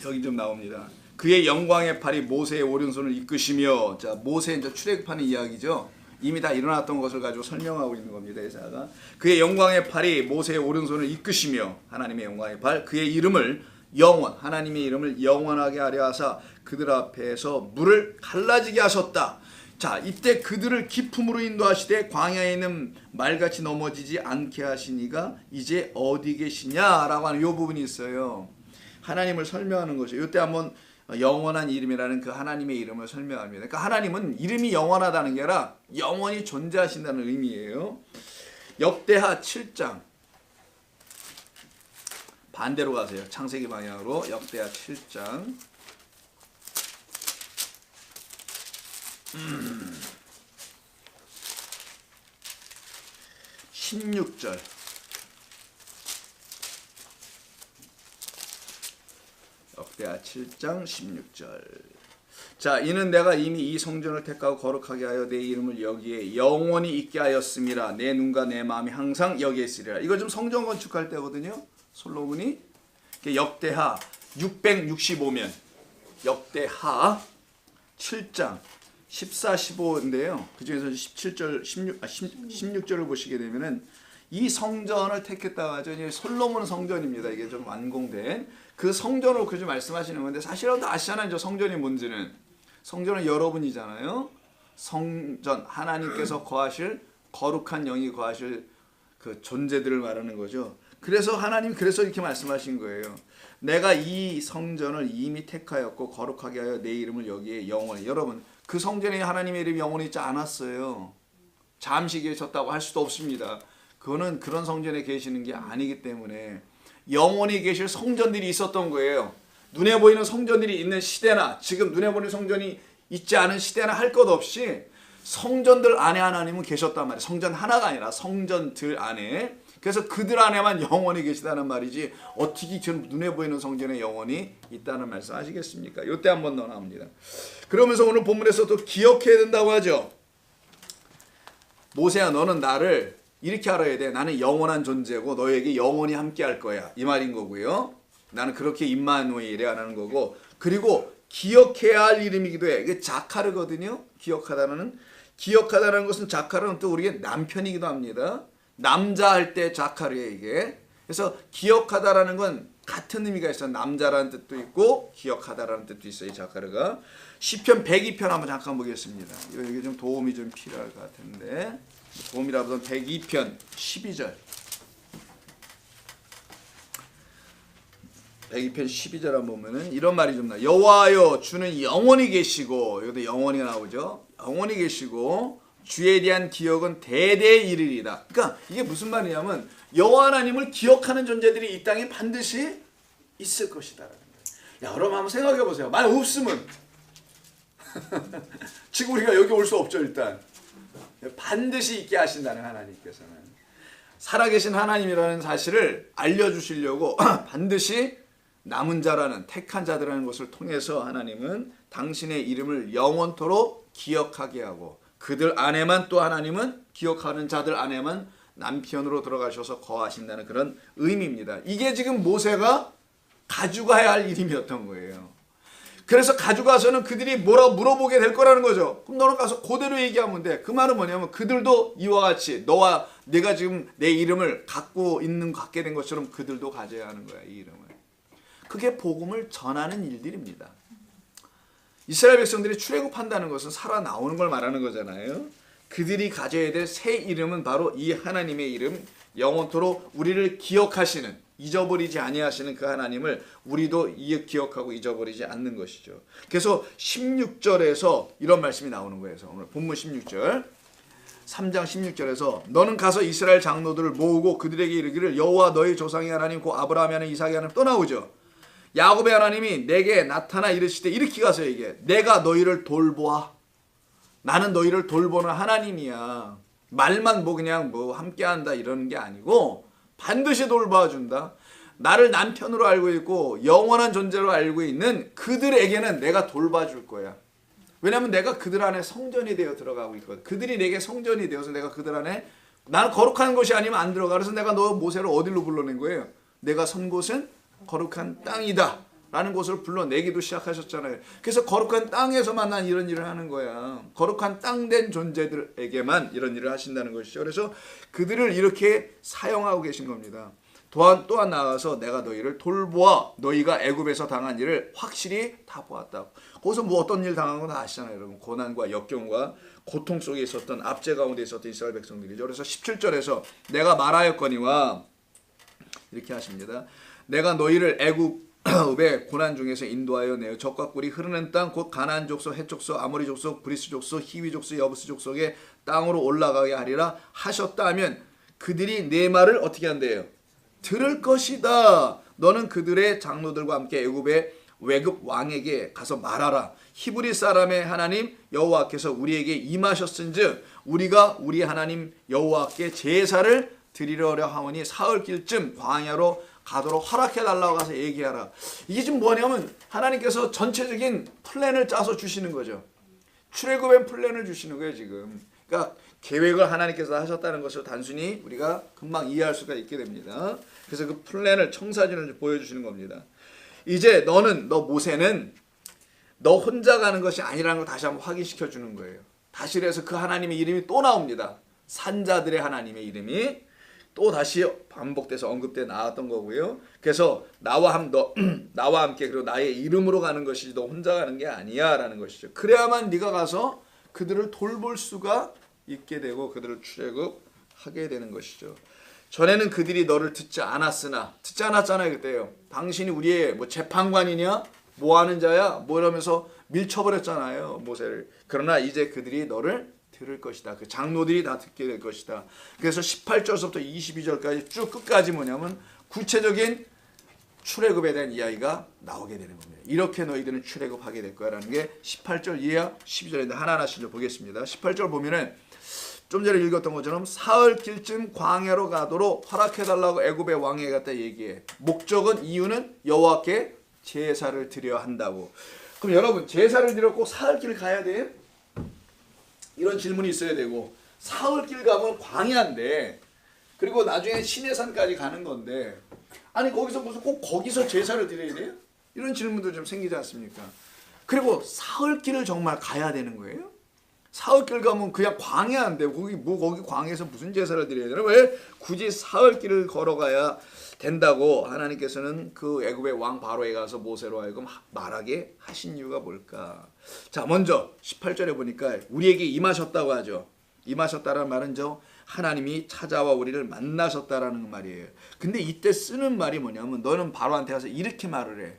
여기 좀 나옵니다. 그의 영광의 팔이 모세의 오른손을 이끄시며, 자, 모세 이제 출애굽하는 이야기죠. 이미 다 일어났던 것을 가지고 설명하고 있는 겁니다. 이사야가 그의 영광의 팔이 모세의 오른손을 이끄시며, 하나님의 영광의 팔, 그의 이름을 영원, 하나님의 이름을 영원하게 하려 하사 그들 앞에서 물을 갈라지게 하셨다. 자, 이때 그들을 기품으로 인도하시되 광야에 있는 말같이 넘어지지 않게 하시니가 이제 어디 계시냐라고 하는 이 부분이 있어요. 하나님을 설명하는 거죠. 이때 한번 영원한 이름이라는 그 하나님의 이름을 설명합니다. 그러니까 하나님은 이름이 영원하다는 게 아니라 영원히 존재하신다는 의미예요. 역대하 7장 반대로 가세요. 창세기 방향으로 역대하 7장 16절. 역대하 7장 16절. 자, 이는 내가 이미 이 성전을 택하고 거룩하게 하여 내 이름을 여기에 영원히 있게 하였음이라. 내 눈과 내 마음이 항상 여기에 있으리라. 이거 좀 성전 건축할 때거든요. 솔로몬이. 역대하 665면 역대하 7장 14, 15인데요. 그 중에서 17절, 16절을 보시게 되면은 이 성전을 택했다고 하죠. 솔로몬 성전입니다. 이게 좀 완공된 그 성전으로 그저 말씀하시는 건데, 사실은 다 아시잖아요. 성전이 뭔지는. 성전은 여러분이잖아요. 성전, 하나님께서 거하실, 거룩한 영이 거하실 그 존재들을 말하는 거죠. 그래서 하나님 그래서 이렇게 말씀하신 거예요. 내가 이 성전을 이미 택하였고 거룩하게 하여 내 이름을 여기에 영원히. 여러분, 그 성전에 하나님의 이름이 영원히 있지 않았어요. 잠시 계셨다고 할 수도 없습니다. 그거는 그런 성전에 계시는 게 아니기 때문에 영원히 계실 성전들이 있었던 거예요. 눈에 보이는 성전들이 있는 시대나 지금 눈에 보이는 성전이 있지 않은 시대나 할 것 없이 성전들 안에 하나님은 계셨단 말이에요. 성전 하나가 아니라 성전들 안에. 그래서 그들 안에만 영원히 계시다는 말이지, 어떻게 지금 눈에 보이는 성전에 영원히 있다는 말씀 아시겠습니까? 이때 한번 더 나옵니다. 그러면서 오늘 본문에서 또 기억해야 된다고 하죠. 모세야, 너는 나를 이렇게 알아야 돼. 나는 영원한 존재고 너에게 영원히 함께 할 거야. 이 말인 거고요. 나는 그렇게 임마누엘이라는 거고, 그리고 기억해야 할 이름이기도 해. 이게 자카르거든요. 기억하다는 것은, 자카르는 또 우리에게 남편이기도 합니다. 남자 할 때 자카르예요, 이게. 그래서 기억하다라는 건 같은 의미가 있어요. 남자라는 뜻도 있고 기억하다라는 뜻도 있어요, 이 자카르가. 시편 102편 한번 잠깐 보겠습니다. 이게 좀 도움이 좀 필요할 것 같은데, 도움이라보다는 102편 12절. 102편 12절 한번 보면은 이런 말이 좀 나와요. 여호와여, 주는 영원히 계시고, 여기도 영원히가 나오죠. 영원히 계시고 주에 대한 기억은 대대에 이르리다. 그러니까 이게 무슨 말이냐면 여호와 하나님을 기억하는 존재들이 이 땅에 반드시 있을 것이다라는 거예요. 야, 여러분 한번 생각해 보세요. 만약 없으면 지금 우리가 여기 올 수 없죠. 일단 반드시 있게 하신다는, 하나님께서는 살아계신 하나님이라는 사실을 알려주시려고 반드시 남은 자라는, 택한 자들이라는 것을 통해서 하나님은 당신의 이름을 영원토록 기억하게 하고, 그들 안에만 또 하나님은 기억하는 자들 안에만 남편으로 들어가셔서 거하신다는 그런 의미입니다. 이게 지금 모세가 가져가야 할 이름이었던 거예요. 그래서 가져가서는 그들이 뭐라고 물어보게 될 거라는 거죠. 그럼 너는 가서 그대로 얘기하면 돼. 그 말은 뭐냐면 그들도 이와 같이 너와 내가 지금 내 이름을 갖게 된 것처럼 그들도 가져야 하는 거야, 이 이름을. 그게 복음을 전하는 일들입니다. 이스라엘 백성들이 출애굽한다는 것은 살아나오는 걸 말하는 거잖아요. 그들이 가져야 될 새 이름은 바로 이 하나님의 이름, 영원토록 우리를 기억하시는, 잊어버리지 아니하시는 그 하나님을 우리도 기억하고 잊어버리지 않는 것이죠. 그래서 16절에서 이런 말씀이 나오는 거예요. 오늘 본문 16절, 3장 16절에서 너는 가서 이스라엘 장로들을 모으고 그들에게 이르기를 여호와 너희 조상의 하나님 곧 아브라함의 하나님 이삭의 하나님, 또 나오죠. 야곱의 하나님이 내게 나타나 이르시되 이렇게 가서 얘기해. 내가 너희를 돌보아. 나는 너희를 돌보는 하나님이야. 말만 뭐 그냥 뭐 함께한다 이러는 게 아니고 반드시 돌봐준다. 나를 남편으로 알고 있고 영원한 존재로 알고 있는 그들에게는 내가 돌봐줄 거야. 왜냐하면 내가 그들 안에 성전이 되어 들어가고 있거든. 그들이 내게 성전이 되어서 내가 그들 안에 나는 거룩한 곳이 아니면 안 들어가. 그래서 내가 너 모세를 어디로 불러낸 거예요? 내가 선 곳은 거룩한 땅이다 라는 곳을 불러내기도 시작하셨잖아요. 그래서 거룩한 땅에서만 난 이런 일을 하는 거야. 거룩한 땅 된 존재들에게만 이런 일을 하신다는 것이죠. 그래서 그들을 이렇게 사용하고 계신 겁니다. 또한 나아가서 내가 너희를 돌보아 너희가 애굽에서 당한 일을 확실히 다 보았다. 거기서 뭐 어떤 일 당한 건 다 아시잖아요. 여러분. 고난과 역경과 고통 속에 있었던 압제 가운데 있었던 이스라엘 백성들이죠. 그래서 17절에서 내가 말하였거니와 이렇게 하십니다. 내가 너희를 애굽의 고난 중에서 인도하여 내어 적과 꿀이 흐르는 땅 곧 가나안 족속, 헷 족속, 아모리 족속, 브리스 족속, 히위 족속, 여부스 족속의 땅으로 올라가게 하리라 하셨다 하면 그들이 내 말을 어떻게 한대요? 들을 것이다. 너는 그들의 장로들과 함께 애굽의 외국 왕에게 가서 말하라. 히브리 사람의 하나님 여호와께서 우리에게 임하셨은즉 우리가 우리 하나님 여호와께 제사를 드리려려 하오니 사흘길쯤 광야로 가도록 허락해 달라고 가서 얘기하라. 이게 지금 뭐냐면 하나님께서 전체적인 플랜을 짜서 주시는 거죠. 출애굽의 플랜을 주시는 거예요 지금. 그러니까 계획을 하나님께서 하셨다는 것을 단순히 우리가 금방 이해할 수가 있게 됩니다. 그래서 그 플랜을 청사진을 보여주시는 겁니다. 이제 너 모세는 너 혼자 가는 것이 아니라는 걸 다시 한번 확인시켜 주는 거예요. 다시 그래서 그 하나님의 이름이 또 나옵니다. 산자들의 하나님의 이름이 또 다시 반복돼서 언급돼 나왔던 거고요. 그래서 나와 함께 그리고 나의 이름으로 가는 것이지 너 혼자 가는 게 아니야 라는 것이죠. 그래야만 네가 가서 그들을 돌볼 수가 있게 되고 그들을 출애굽하게 되는 것이죠. 전에는 그들이 너를 듣지 않았잖아요 그때요. 당신이 우리의 뭐 재판관이냐 뭐 하는 자야 뭐 이러면서 밀쳐버렸잖아요 모세를. 그러나 이제 그들이 너를 들을 것이다. 그 장로들이 다 듣게 될 것이다. 그래서 18절부터 22절까지 쭉 끝까지 뭐냐면 구체적인 출애굽에 대한 이야기가 나오게 되는 겁니다. 이렇게 너희들은 출애굽하게 될 거야라는 게 18절 이하 12절인데 하나하나씩 좀 보겠습니다. 18절 보면은 좀 전에 읽었던 것처럼 사흘길쯤 광야로 가도록 허락해달라고 애굽의 왕에게 갖다 얘기해. 목적은 이유는 여호와께 제사를 드려야 한다고. 그럼 여러분 제사를 드려 꼭 사흘길 가야 돼요? 이런 질문이 있어야 되고 사흘길 가면 광야인데 그리고 나중에 시내산까지 가는 건데 아니 거기서 무슨 꼭 거기서 제사를 드려야 돼요? 이런 질문도 좀 생기지 않습니까? 그리고 사흘길을 정말 가야 되는 거예요? 사흘길 가면 그냥 광야인데 거기 광야에서 무슨 제사를 드려야 되나? 왜 굳이 사흘길을 걸어가야 된다고 하나님께서는 그 애굽의 왕 바로에 가서 모세로 하여금 말하게 하신 이유가 뭘까? 자, 먼저 18절에 보니까 우리에게 임하셨다고 하죠. 임하셨다라는 말은 하나님이 찾아와 우리를 만나셨다라는 말이에요. 근데 이때 쓰는 말이 뭐냐면 너는 바로한테 가서 이렇게 말을 해.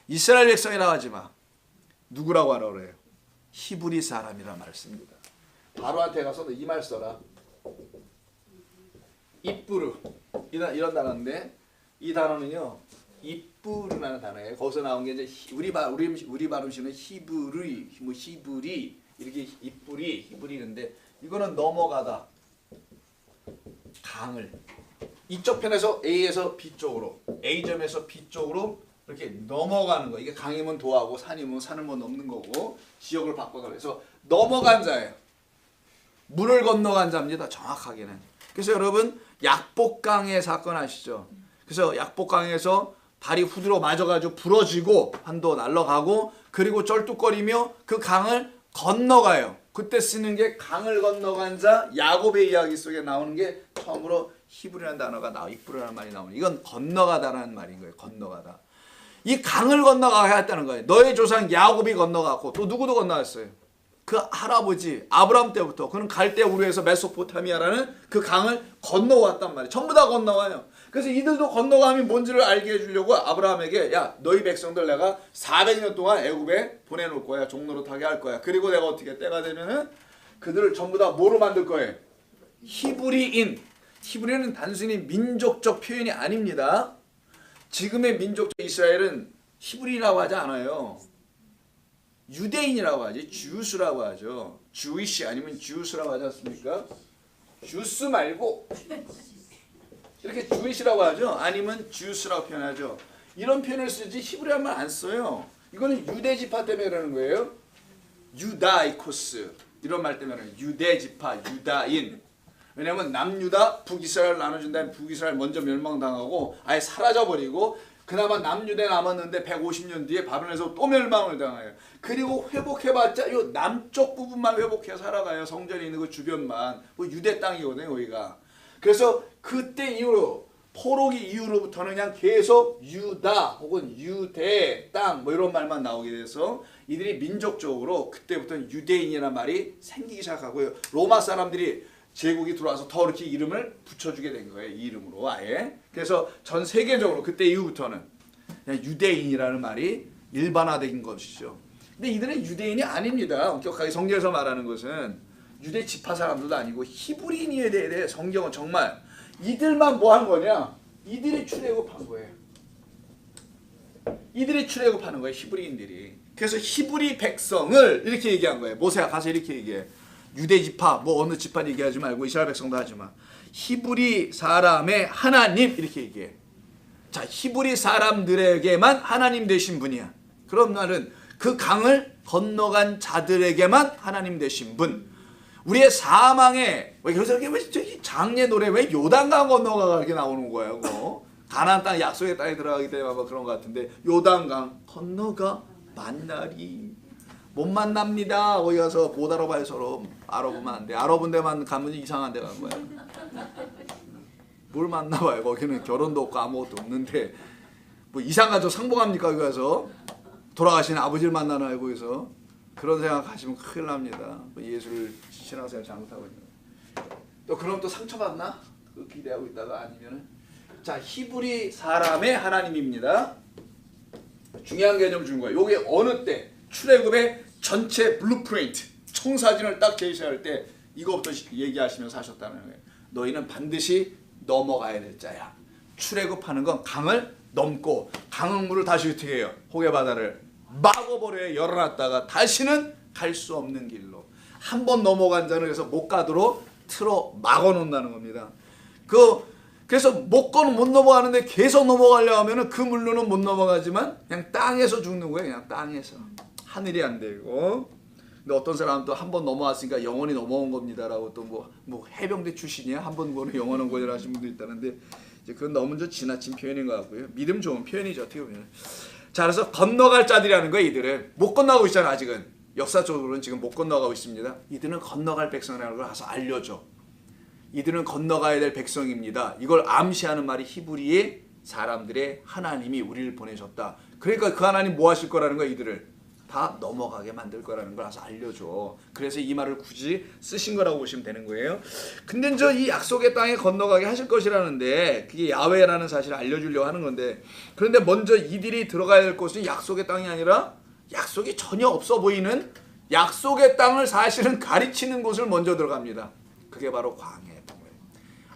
이스라엘 백성이라고 하지 마. 누구라고 하라고 그래요? 히브리 사람이라 말씀입니다. 바로한테 가서 너 이 말 써라. 이쁘르 이런 단어인데 이 단어는요 이쁘르라는 단어예요. 거기서 나온 게 이제 우리 발음식은 히브리 뭐 히브리 이렇게 이쁘리 히브리인데 이거는 넘어가다 강을 이쪽 편에서 A에서 B 쪽으로 A점에서 B 쪽으로 이렇게 넘어가는 거. 이게 강이면 도하고 산이면 산을 뭐 넘는 거고 지역을 바꿔서 그래서 넘어간 자예요. 물을 건너간 자입니다. 정확하게는. 그래서 여러분 약복강의 사건 아시죠? 그래서 약복강에서 다리 후드로 맞아가지고 부러지고 한도 날아가고 그리고 쩔뚝거리며 그 강을 건너가요. 그때 쓰는 게 강을 건너간 자 야곱의 이야기 속에 나오는 게 처음으로 히브리라는 단어가 이브라는 말이 나오는 이건 건너가다라는 말인 거예요. 건너가다. 이 강을 건너가야 했다는 거예요. 너의 조상 야곱이 건너갔고 또 누구도 건너갔어요. 그 할아버지 아브라함 때부터 그는 갈대 우르에서 메소포타미아라는 그 강을 건너왔단 말이에요. 전부 다 건너와요. 그래서 이들도 건너가면 뭔지를 알게 해주려고 아브라함에게 야 너희 백성들 내가 400년 동안 애굽에 보내놓을 거야. 종노릇하게 할 거야. 그리고 내가 어떻게 때가 되면은 그들을 전부 다 뭐로 만들 거예요? 히브리인. 히브리는 단순히 민족적 표현이 아닙니다. 지금의 민족적 이스라엘은 히브리라고 하지 않아요. 유대인이라고 하지. 주스라고 하죠. 주이시 아니면 주스라고 하지 않습니까? 주스 말고 이렇게 주이시라고 하죠. 아니면 주스라고 표현하죠. 이런 표현을 쓰지 히브리란 말 안 써요. 이거는 유대 지파 때문에 그러는 거예요. 유다이코스 이런 말 때문에 유대 지파, 유다인. 왜냐하면 남유다, 북이스라엘 나눠준 다음에 북이스라엘 먼저 멸망당하고 아예 사라져버리고 그나마 남유대 남았는데 150년 뒤에 바벨론에서 또 멸망을 당해요. 그리고 회복해봤자 요 남쪽 부분만 회복해 살아가요. 성전이 있는 그 주변만. 뭐 유대 땅이거든요, 여기가. 그래서 그때 이후로 포로기 이후로부터는 그냥 계속 유다 혹은 유대 땅 뭐 이런 말만 나오게 돼서 이들이 민족적으로 그때부터는 유대인이라는 말이 생기기 시작하고요. 로마 사람들이 제국이 들어와서 더 이렇게 이름을 붙여주게 된 거예요. 이 이름으로 아예. 그래서 전 세계적으로 그때 이후부터는 그냥 유대인이라는 말이 일반화된 것이죠. 근데 이들은 유대인이 아닙니다. 엄격하게 성경에서 말하는 것은 유대 지파 사람들도 아니고 히브리인에 대해 성경은 정말 이들만 뭐 한 거냐? 이들이 출애굽한 거예요. 이들이 출애굽하는 거예요. 히브리인들이. 그래서 히브리 백성을 이렇게 얘기한 거예요. 모세가 가서 이렇게 얘기해. 유대 지파 뭐 어느 지파 얘기하지 말고 이스라엘 백성도 하지 마. 히브리 사람의 하나님 이렇게 얘기해. 자, 히브리 사람들에게만 하나님 되신 분이야. 그런 말은 그 강을 건너간 자들에게만 하나님 되신 분. 우리의 사망에 그래서 왜 저기 장례 노래 왜 요단강 건너가 이렇게 나오는 거야, 그거. 가나안 땅 약속의 땅에 들어가기 때문에 아마 그런 것 같은데 요단강 건너가 만나리. 못 만납니다. 거기 가서 못 알아봐요. 서로 알아보면 안 돼. 알아본 데만 가면 이상한 데 간 거야. 뭘 만나봐요. 거기는 결혼도 없고 아무것도 없는데 뭐 이상하죠. 상봉합니까? 거기 가서 돌아가신 아버지를 만나나 거기서. 그런 생각하시면 큰일 납니다. 예수를 신앙생활 잘못하고 있는. 또 그럼 또 상처받나? 그 기대하고 있다가 아니면은 자 히브리 사람의 하나님입니다. 중요한 개념 준 거예요. 요게 어느 때 출애굽의 전체 블루프린트 청사진을 딱 제시할 때 이거부터 얘기하시면서 하셨다는 거예요. 너희는 반드시 넘어가야 될 자야. 출애굽하는 건 강을 넘고 강물을 다시 어떻게 해요? 호계바다를 막아버려요. 열어놨다가 다시는 갈 수 없는 길로 한 번 넘어간 자는 그래서 못 가도록 틀어 막아놓는다는 겁니다. 그래서 못 넘어가는데 계속 넘어가려 하면은 그 물로는 못 넘어가지만 그냥 땅에서 죽는 거예요. 그냥 땅에서. 하늘이 안 되고. 근데 어떤 사람은 또 한 번 넘어왔으니까 영원히 넘어온 겁니다라고 또 뭐 해병대 출신이야 한 번 보는 영원한 거라 하시는 분도 있다는데 이제 그건 너무 좀 지나친 표현인 것 같고요. 믿음 좋은 표현이죠 어떻게 보면. 자 그래서 건너갈 자들이라는 거예요. 이들은 못 건너가고 있잖아 아직은. 역사적으로는 지금 못 건너가고 있습니다. 이들은 건너갈 백성이라는 걸 가서 알려줘. 이들은 건너가야 될 백성입니다. 이걸 암시하는 말이 히브리의 사람들의 하나님이 우리를 보내셨다. 그러니까 그 하나님 뭐 하실 거라는 거야. 이들을 다 넘어가게 만들 거라는 걸 가서 알려줘. 그래서 이 말을 굳이 쓰신 거라고 보시면 되는 거예요. 근데 이 약속의 땅에 건너가게 하실 것이라는데 그게 야훼라는 사실을 알려주려고 하는 건데 그런데 먼저 이들이 들어가야 될 곳은 약속의 땅이 아니라 약속이 전혀 없어 보이는 약속의 땅을 사실은 가르치는 곳을 먼저 들어갑니다. 그게 바로 광야였던 거예요.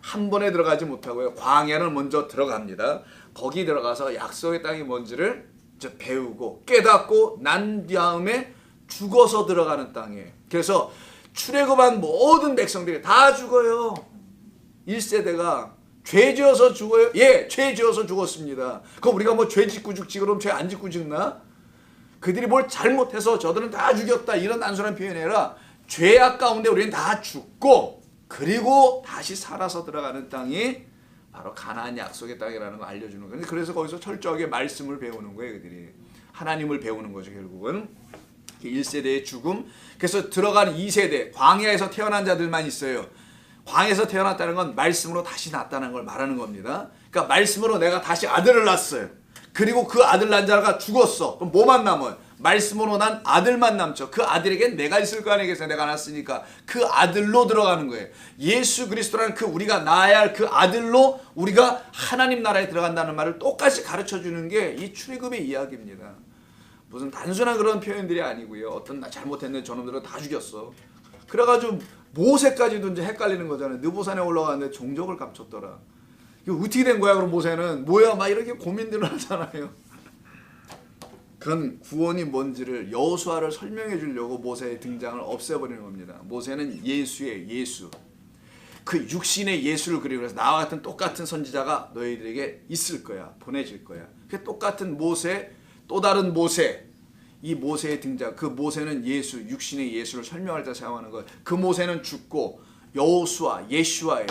한 번에 들어가지 못하고요. 광야를 먼저 들어갑니다. 거기 들어가서 약속의 땅이 뭔지를 배우고 깨닫고 난 다음에 죽어서 들어가는 땅이에요. 그래서 출애굽한 모든 백성들이 다 죽어요. 1세대가 죄 지어서 죽어요. 예, 죄 지어서 죽었습니다. 그럼 우리가 뭐 죄 짓고 죽지 그럼 죄 안 짓고 죽나? 그들이 뭘 잘못해서 저들은 다 죽였다 이런 단순한 표현이 아니라 죄악 가운데 우리는 다 죽고 그리고 다시 살아서 들어가는 땅이 바로 가나안 약속의 땅이라는 거 알려주는 거예요. 그래서 거기서 철저하게 말씀을 배우는 거예요. 그들이 하나님을 배우는 거죠. 결국은 1세대의 죽음. 그래서 들어간 2세대 광야에서 태어난 자들만 있어요. 광야에서 태어났다는 건 말씀으로 다시 낳았다는 걸 말하는 겁니다. 그러니까 말씀으로 내가 다시 아들을 낳았어요. 그리고 그 아들 난 자가 죽었어. 그럼 뭐만 남아요? 말씀으로 난 아들만 남죠. 그 아들에겐 내가 있을 거 아니겠어요. 내가 낳았으니까 그 아들로 들어가는 거예요. 예수 그리스도라는 그 우리가 낳아야 할 그 아들로 우리가 하나님 나라에 들어간다는 말을 똑같이 가르쳐주는 게 이 출애굽의 이야기입니다. 무슨 단순한 그런 표현들이 아니고요. 어떤 나 잘못했는데 저놈들은 다 죽였어. 그래가지고 모세까지도 이제 헷갈리는 거잖아요. 느보산에 올라갔는데 종족을 감췄더라. 이거 어떻게 된 거야? 그럼 모세는 뭐야? 막 이렇게 고민들을 하잖아요. 그건 구원이 뭔지를 여호수아를 설명해 주려고 모세의 등장을 없애버리는 겁니다. 모세는 예수의 예수. 그 육신의 예수를 그리고 그래서 나와 같은 똑같은 선지자가 너희들에게 있을 거야. 보내질 거야. 그 똑같은 모세, 또 다른 모세. 이 모세의 등장, 그 모세는 예수, 육신의 예수를 설명할 때 사용하는 거예요. 그 모세는 죽고 여호수아, 예슈아예요.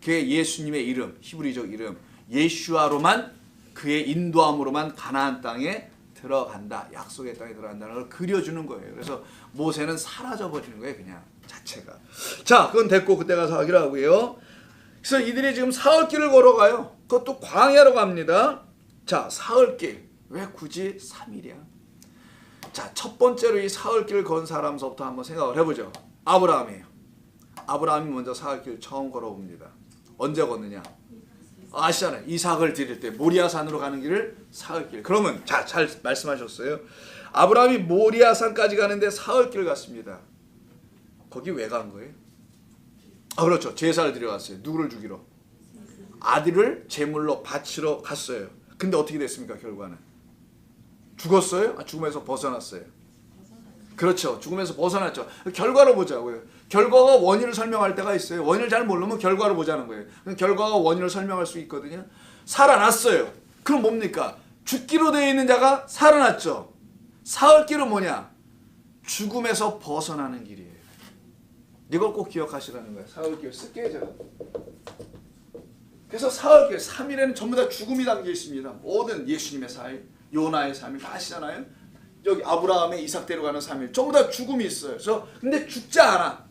그의 예수님의 이름, 히브리적 이름 예슈아로만 그의 인도함으로만 가나안 땅에 들어간다. 약속의 땅에 들어간다는 걸 그려주는 거예요. 그래서 모세는 사라져버리는 거예요. 그냥 자체가. 자, 그건 됐고 그때 가서 하기로 하고요. 그래서 이들이 지금 사흘길을 걸어가요. 그것도 광야로 갑니다. 자, 사흘길. 왜 굳이 3일이야? 자, 첫 번째로 이 사흘길을 건 사람서부터 한번 생각을 해보죠. 아브라함이에요. 아브라함이 먼저 사흘길 처음 걸어옵니다. 언제 걷느냐? 아시잖아요. 이삭을 드릴 때 모리아산으로 가는 길을 사흘길. 그러면 잘 말씀하셨어요. 아브라함이 모리아산까지 가는데 사흘길 갔습니다. 거기 왜 간 거예요? 그렇죠. 제사를 드려 갔어요. 누구를 죽이러? 아들을 제물로 바치러 갔어요. 근데 어떻게 됐습니까? 결과는 죽었어요? 죽음에서 벗어났어요. 그렇죠. 죽음에서 벗어났죠. 결과로 보자고요. 결과가 원인을 설명할 때가 있어요. 원인을 잘 모르면 결과로 보자는 거예요. 결과가 원인을 설명할 수 있거든요. 살아났어요. 그럼 뭡니까? 죽기로 되어 있는 자가 살아났죠. 사흘길은 뭐냐? 죽음에서 벗어나는 길이에요. 이걸 꼭 기억하시라는 거예요. 사흘길 쓸게요, 제가. 그래서 사흘길, 3일에는 전부 다 죽음이 담겨 있습니다. 모든 예수님의 4일, 요나의 3일 다 아시잖아요. 여기 아브라함의 이삭 데려가는 3일 전부 다 죽음이 있어요. 그래서 근데 죽지 않아.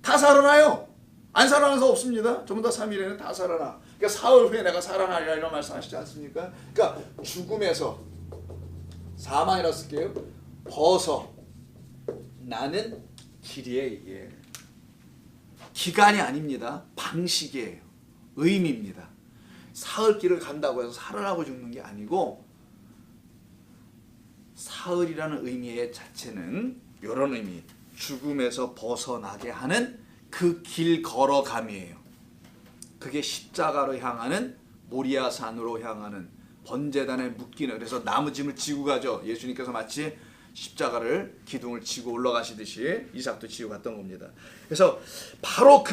다 살아나요. 안 살아나서 없습니다. 전부 다 3일에는 다 살아나. 그러니까 사흘 후에 내가 살아나리라 이런 말씀하시지 않습니까? 그러니까 죽음에서 사망이라 쓸게요. 벗어나는 길이에요. 이게 기간이 아닙니다. 방식이에요. 의미입니다. 사흘길을 간다고 해서 살아나고 죽는 게 아니고 사흘이라는 의미의 자체는 이런 의미, 죽음에서 벗어나게 하는 그 길 걸어감이에요. 그게 십자가로 향하는 모리아산으로 향하는 번제단에 묶이는, 그래서 나무짐을 지고 가죠. 예수님께서 마치 십자가를 기둥을 지고 올라가시듯이 이삭도 지고 갔던 겁니다. 그래서 바로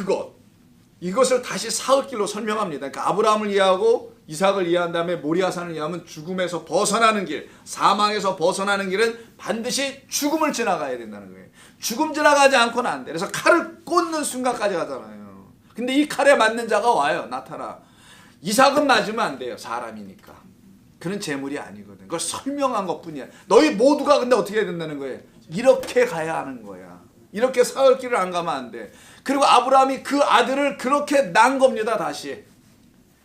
이것을 다시 사흘길로 설명합니다. 그러니까 아브라함을 이해하고 이삭을 이해한 다음에 모리아산을 이해하면 죽음에서 벗어나는 길, 사망에서 벗어나는 길은 반드시 죽음을 지나가야 된다는 거예요. 죽음 지나가지 않고는 안 돼. 그래서 칼을 꽂는 순간까지 가잖아요. 근데 이 칼에 맞는 자가 와요. 나타나. 이삭은 맞으면 안 돼요. 사람이니까. 그는 재물이 아니거든. 그걸 설명한 것뿐이야. 너희 모두가 근데 어떻게 해야 된다는 거예요? 이렇게 가야 하는 거야. 이렇게 사흘길을 안 가면 안 돼. 그리고 아브라함이 그 아들을 그렇게 낳은 겁니다. 다시.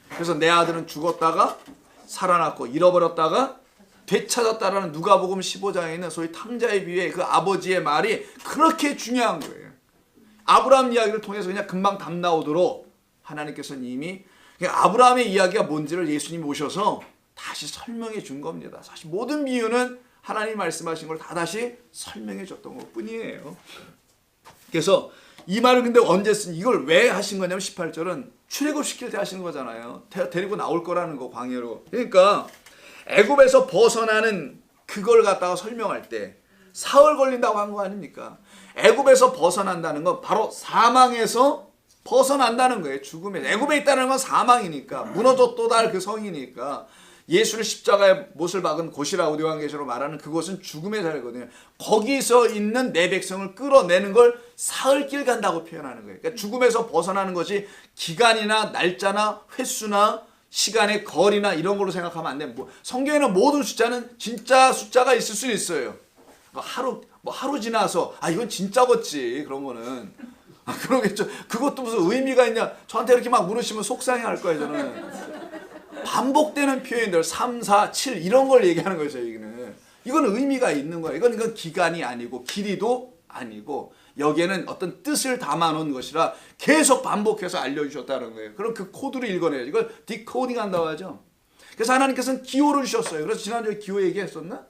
그래서 내 아들은 죽었다가 살아났고 잃어버렸다가 되찾았다라는 누가복음 15장에 있는 소위 탕자의 비유의 그 아버지의 말이 그렇게 중요한 거예요. 아브라함 이야기를 통해서 그냥 금방 답 나오도록 하나님께서는 이미 아브라함의 이야기가 뭔지를 예수님이 오셔서 다시 설명해 준 겁니다. 사실 모든 비유는 하나님 말씀하신 걸 다 다시 설명해 줬던 것 뿐이에요. 그래서 이 말을 근데 언제 쓴, 이걸 왜 하신 거냐면 18절은 출애굽시킬 때 하시는 거잖아요. 데리고 나올 거라는 거, 광야로. 그러니까 애굽에서 벗어나는 그걸 갖다가 설명할 때 사흘 걸린다고 한 거 아닙니까? 애굽에서 벗어난다는 건 바로 사망에서 벗어난다는 거예요. 죽음에. 애굽에 있다는 건 사망이니까, 무너졌도다 그 성이니까. 예수를 십자가에 못을 박은 곳이라고 요한계시로 말하는 그곳은 죽음의 자리거든요. 거기서 있는 내 백성을 끌어내는 걸 사흘길 간다고 표현하는 거예요. 그러니까 죽음에서 벗어나는 것이 기간이나 날짜나 횟수나 시간의 거리나 이런 걸로 생각하면 안 돼요. 성경에는 모든 숫자는 진짜 숫자가 있을 수 있어요. 하루 지나서 이건 진짜겠지, 그런 거는. 그러겠죠. 그것도 무슨 의미가 있냐. 저한테 이렇게 막 물으시면 속상해 할 거예요, 저는. 반복되는 표현들 3, 4, 7 이런 걸 얘기하는 거예요. 저희는. 이건 의미가 있는 거예요. 이건 기간이 아니고 길이도 아니고 여기에는 어떤 뜻을 담아놓은 것이라 계속 반복해서 알려주셨다는 거예요. 그럼 그 코드를 읽어내요. 이걸 디코딩 한다고 하죠. 그래서 하나님께서는 기호를 주셨어요. 그래서 지난주에 기호 얘기했었나?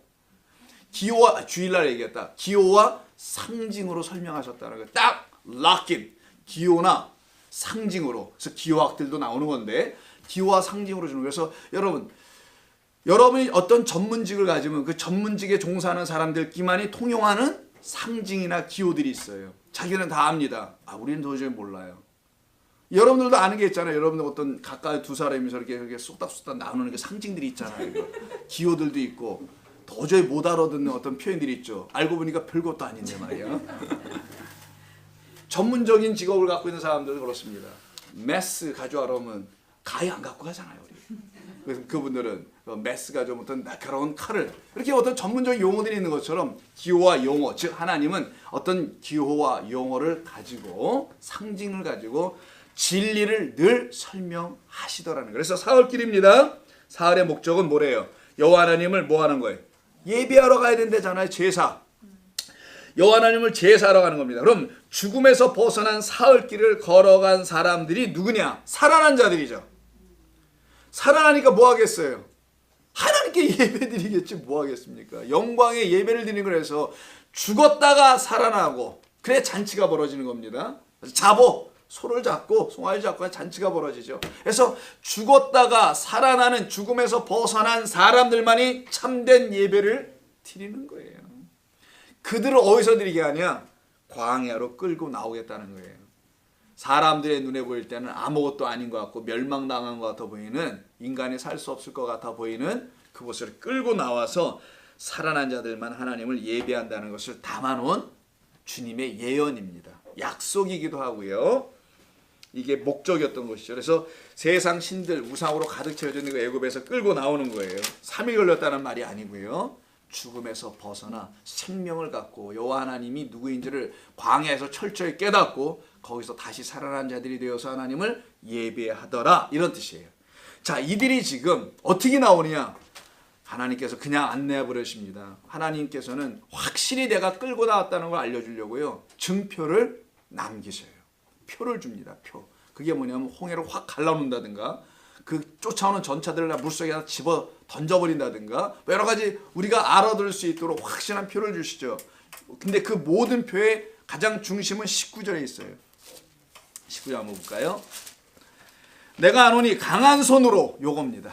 기호와 주일날 얘기했다. 기호와 상징으로 설명하셨다는 거예요. 딱 락인 기호나 상징으로. 그래서 기호학들도 나오는 건데 기호와 상징으로 주는 거예요. 그래서 여러분이 어떤 전문직을 가지면 그 전문직에 종사하는 사람들끼만이 통용하는 상징이나 기호들이 있어요. 자기는 다 압니다. 우리는 도저히 몰라요. 여러분들도 아는 게 있잖아요. 여러분들 어떤 가까이 두 사람이 저렇게 쏙닥쏙닥 나누는 그 상징들이 있잖아요. 기호들도 있고 도저히 못 알아듣는 어떤 표현들이 있죠. 알고 보니까 별것도 아닌데 말이야. 전문적인 직업을 갖고 있는 사람들도 그렇습니다. 메스 가져와라 하면 가위 안 갖고 가잖아요. 우리. 그래서 그분들은 메스 가져오면 어떤 날카로운 칼을 이렇게 어떤 전문적인 용어들이 있는 것처럼 기호와 용어, 즉 하나님은 어떤 기호와 용어를 가지고 상징을 가지고 진리를 늘 설명하시더라는 거예요. 그래서 사흘길입니다. 사흘의 목적은 뭐래요? 여호와 하나님을 뭐 하는 거예요? 예배하러 가야 된다잖아요. 제사. 여호와 하나님을 제사하러 가는 겁니다. 그럼 죽음에서 벗어난 사흘길을 걸어간 사람들이 누구냐? 살아난 자들이죠. 살아나니까 뭐 하겠어요? 하나님께 예배드리겠지 뭐 하겠습니까? 영광의 예배를 드리는 거라서 죽었다가 살아나고 그래 잔치가 벌어지는 겁니다. 자보 소를 잡고 송아지 잡고 잔치가 벌어지죠. 그래서 죽었다가 살아나는 죽음에서 벗어난 사람들만이 참된 예배를 드리는 거예요. 그들을 어디서 드리게 하냐? 광야로 끌고 나오겠다는 거예요. 사람들의 눈에 보일 때는 아무것도 아닌 것 같고 멸망당한 것 같아 보이는, 인간이 살 수 없을 것 같아 보이는 그곳을 끌고 나와서 살아난 자들만 하나님을 예배한다는 것을 담아놓은 주님의 예언입니다. 약속이기도 하고요. 이게 목적이었던 것이죠. 그래서 세상 신들 우상으로 가득 채워져 있는 그 애굽에서 끌고 나오는 거예요. 3일 걸렸다는 말이 아니고요. 죽음에서 벗어나 생명을 갖고 여호와 하나님이 누구인지를 광야에서 철저히 깨닫고 거기서 다시 살아난 자들이 되어서 하나님을 예배하더라, 이런 뜻이에요. 자, 이들이 지금 어떻게 나오느냐? 하나님께서 그냥 안내해 버리십니다. 하나님께서는 확실히 내가 끌고 나왔다는 걸 알려주려고요, 증표를 남기셔요. 표를 줍니다. 표. 그게 뭐냐면 홍해를 확 갈라놓는다든가, 그 쫓아오는 전차들을 물속에 집어 던져버린다든가, 여러 가지 우리가 알아들을 수 있도록 확실한 표를 주시죠. 근데 그 모든 표의 가장 중심은 19절에 있어요. 19절 한번 볼까요? 내가 안오니 강한 손으로, 요겁니다.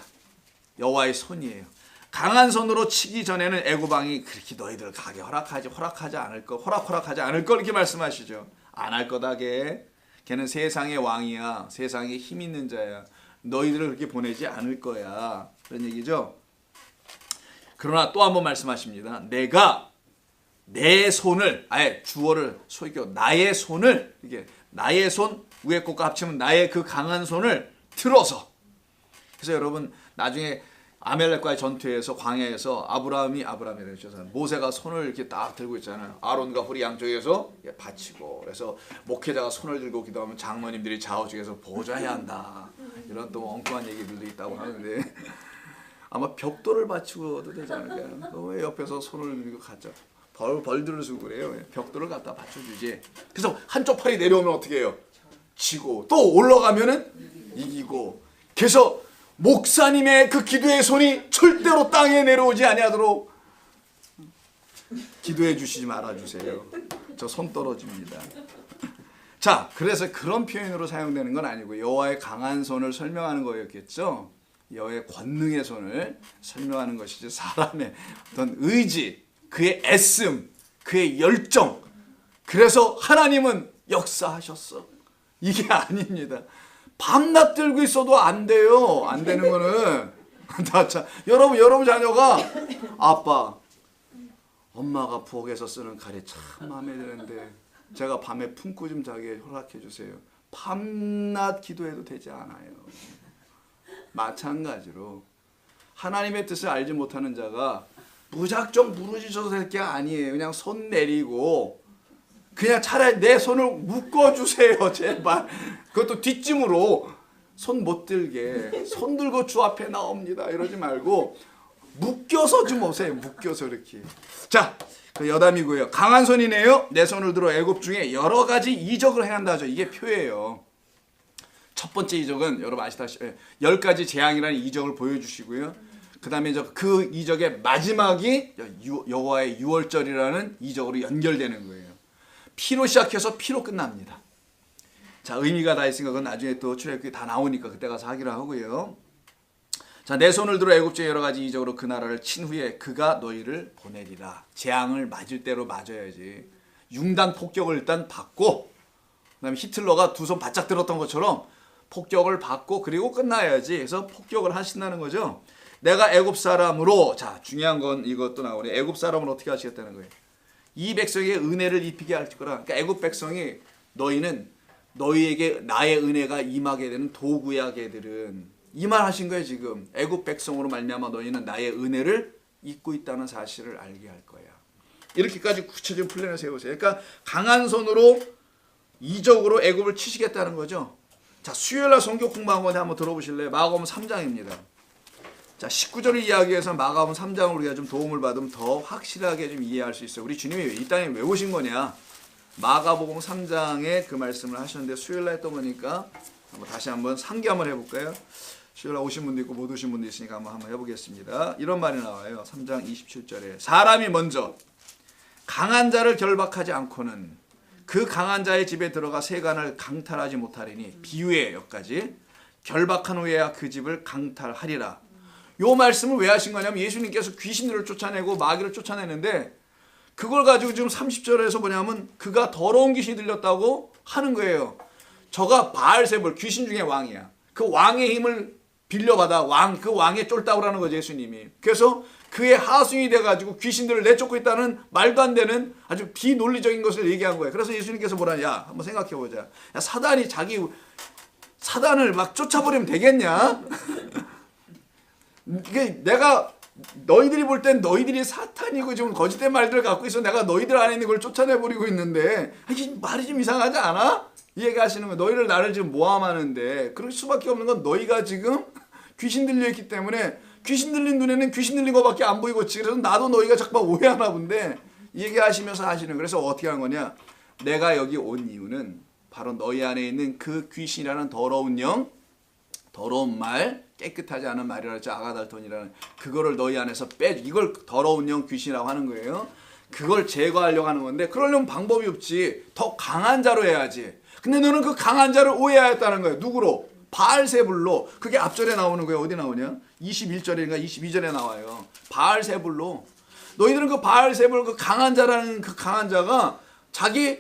여호와의 손이에요. 강한 손으로 치기 전에는 애굽 왕이 그렇게 너희들 가게 허락하지 않을 거, 허락하지 않을 거 이렇게 말씀하시죠. 안 할 거다 걔. 걔는 세상의 왕이야. 세상에 힘 있는 자야. 너희들을 그렇게 보내지 않을 거야. 그런 얘기죠. 그러나 또 한 번 말씀하십니다. 내가 내 손을, 아예 주어를 소위교 나의 손을, 이게 나의 손, 위에 것과 합치면 나의 그 강한 손을 들어서. 그래서 여러분 나중에 아멜렉과의 전투에서 광야에서 아브라함이라죠. 모세가 손을 이렇게 딱 들고 있잖아요. 아론과 홀이 양쪽에서 받치고, 그래서 목회자가 손을 들고 기도하면 장로님들이 좌우측에서 보좌해야 한다. 이런 또 엉뚱한 얘기들도 있다고 하는데 아마 벽돌을 받치고도 되지 않을까요? 왜 옆에서 손을 들고 갔죠? 벌들을 쓰고 그래요. 벽돌을 갖다 받쳐주지. 그래서 한쪽 팔이 내려오면 어떻게 해요? 지고, 또 올라가면은 이기고. 그래서 목사님의 그 기도의 손이 절대로 땅에 내려오지 아니하도록 기도해 주시지 말아주세요. 저 손 떨어집니다. 자, 그래서 그런 표현으로 사용되는 건 아니고 여호와의 강한 손을 설명하는 거였겠죠. 여호와의 권능의 손을 설명하는 것이지, 사람의 어떤 의지, 그의 애씀, 그의 열정. 그래서 하나님은 역사하셨어, 이게 아닙니다. 밤낮 들고 있어도 안 돼요. 안 되는 거는 여러분 자녀가 아빠, 엄마가 부엌에서 쓰는 가래 참 마음에 드는데 제가 밤에 품고 좀 자게 허락해 주세요. 밤낮 기도해도 되지 않아요. 마찬가지로 하나님의 뜻을 알지 못하는 자가 무작정 부르짖어도 될 게 아니에요. 그냥 손 내리고 그냥 차라리 내 손을 묶어주세요, 제발. 그것도 뒷짐으로 손 못 들게. 손 들고 주 앞에 나옵니다 이러지 말고 묶여서 좀 오세요. 묶여서 이렇게. 자, 그 여담이고요. 강한 손이네요. 내 손을 들어 애굽 중에 여러 가지 이적을 행한다 하죠. 이게 표예요. 첫 번째 이적은 여러분 아시다시피 10가지 재앙이라는 이적을 보여주시고요. 그 다음에 그 이적의 마지막이 여호와의 유월절이라는 이적으로 연결되는 거예요. 피로 시작해서 피로 끝납니다. 자, 의미가 다 있으니까 그건 나중에 또 출애굽기 다 나오니까 그때 가서 하기로 하고요. 자, 내 손을 들어 애굽의 여러 가지 이적으로 그 나라를 친 후에 그가 너희를 보내리라. 재앙을 맞을 대로 맞아야지. 융단 폭격을 일단 받고, 그다음에 히틀러가 두 손 바짝 들었던 것처럼 폭격을 받고 그리고 끝나야지. 그래서 폭격을 하신다는 거죠. 내가 애굽 사람으로, 자, 중요한 건 이것도 나오네. 애굽 사람을 어떻게 하시겠다는 거예요. 이 백성에게 은혜를 입히게 할 거라. 그러니까 애굽 백성이 너희는 너희에게 나의 은혜가 임하게 되는 도구야 걔들은. 이 말 하신 거예요 지금. 애굽 백성으로 말미암아 너희는 나의 은혜를 입고 있다는 사실을 알게 할 거야. 이렇게까지 구체적인 플랜을 세우세요. 그러니까 강한 손으로 이적으로 애굽을 치시겠다는 거죠. 자, 수요일날 성경 공부한 거 한번 들어보실래요? 마가복음 3장입니다. 자, 19절을 이야기해서 마가복음 3장을 우리가 좀 도움을 받으면 더 확실하게 좀 이해할 수 있어요. 우리 주님이 이 땅에 왜 오신 거냐? 마가복음 3장에 그 말씀을 하셨는데 수요일날 했던 거니까 다시 한번 상기 한번 해볼까요? 수요일날 오신 분도 있고 못 오신 분도 있으니까 한번 해보겠습니다. 이런 말이 나와요. 3장 27절에 사람이 먼저 강한 자를 결박하지 않고는 그 강한 자의 집에 들어가 세간을 강탈하지 못하리니 비유의 여기까지 결박한 후에야 그 집을 강탈하리라. 요 말씀을 왜 하신 거냐면 예수님께서 귀신들을 쫓아내고 마귀를 쫓아내는데 그걸 가지고 지금 30절에서 뭐냐면 그가 더러운 귀신이 들렸다고 하는 거예요. 저가 바알세불 귀신 중에 왕이야. 그 왕의 힘을 빌려받아 그 왕의 쫄따구라는 거죠 예수님이. 그래서 그의 하수인이 돼가지고 귀신들을 내쫓고 있다는 말도 안 되는 아주 비논리적인 것을 얘기한 거예요. 그래서 예수님께서 뭐라, 야 한번 생각해보자. 야 사단을 막 쫓아버리면 되겠냐? 이게 내가 너희들이 볼 땐 너희들이 사탄이고 지금 거짓된 말들을 갖고 있어. 내가 너희들 안에 있는 걸 쫓아내버리고 있는데 이게 말이 좀 이상하지 않아? 이 얘기하시는 거예요. 너희를 나를 지금 모함하는데 그럴 수밖에 없는 건 너희가 지금 귀신 들려있기 때문에 귀신 들린 눈에는 귀신 들린 것밖에 안 보이고 그래서 나도 너희가 자꾸 오해하나 본데 이 얘기하시면서 하시는 거예요. 그래서 어떻게 하는 거냐? 내가 여기 온 이유는 바로 너희 안에 있는 그 귀신이라는 더러운 영, 더러운 말, 깨끗하지 않은 말이라 했죠. 아가달톤이라는 그거를 너희 안에서 이걸 더러운 영 귀신이라고 하는 거예요. 그걸 제거하려고 하는 건데 그러려면 방법이 없지. 더 강한 자로 해야지. 근데 너는 그 강한 자를 오해하였다는 거예요. 누구로? 바알세불로. 그게 앞절에 나오는 거예요. 어디 나오냐? 21절인가 22절에 나와요. 바알세불로. 너희들은 그 바알세불 그 강한 자라는 그 강한 자가 자기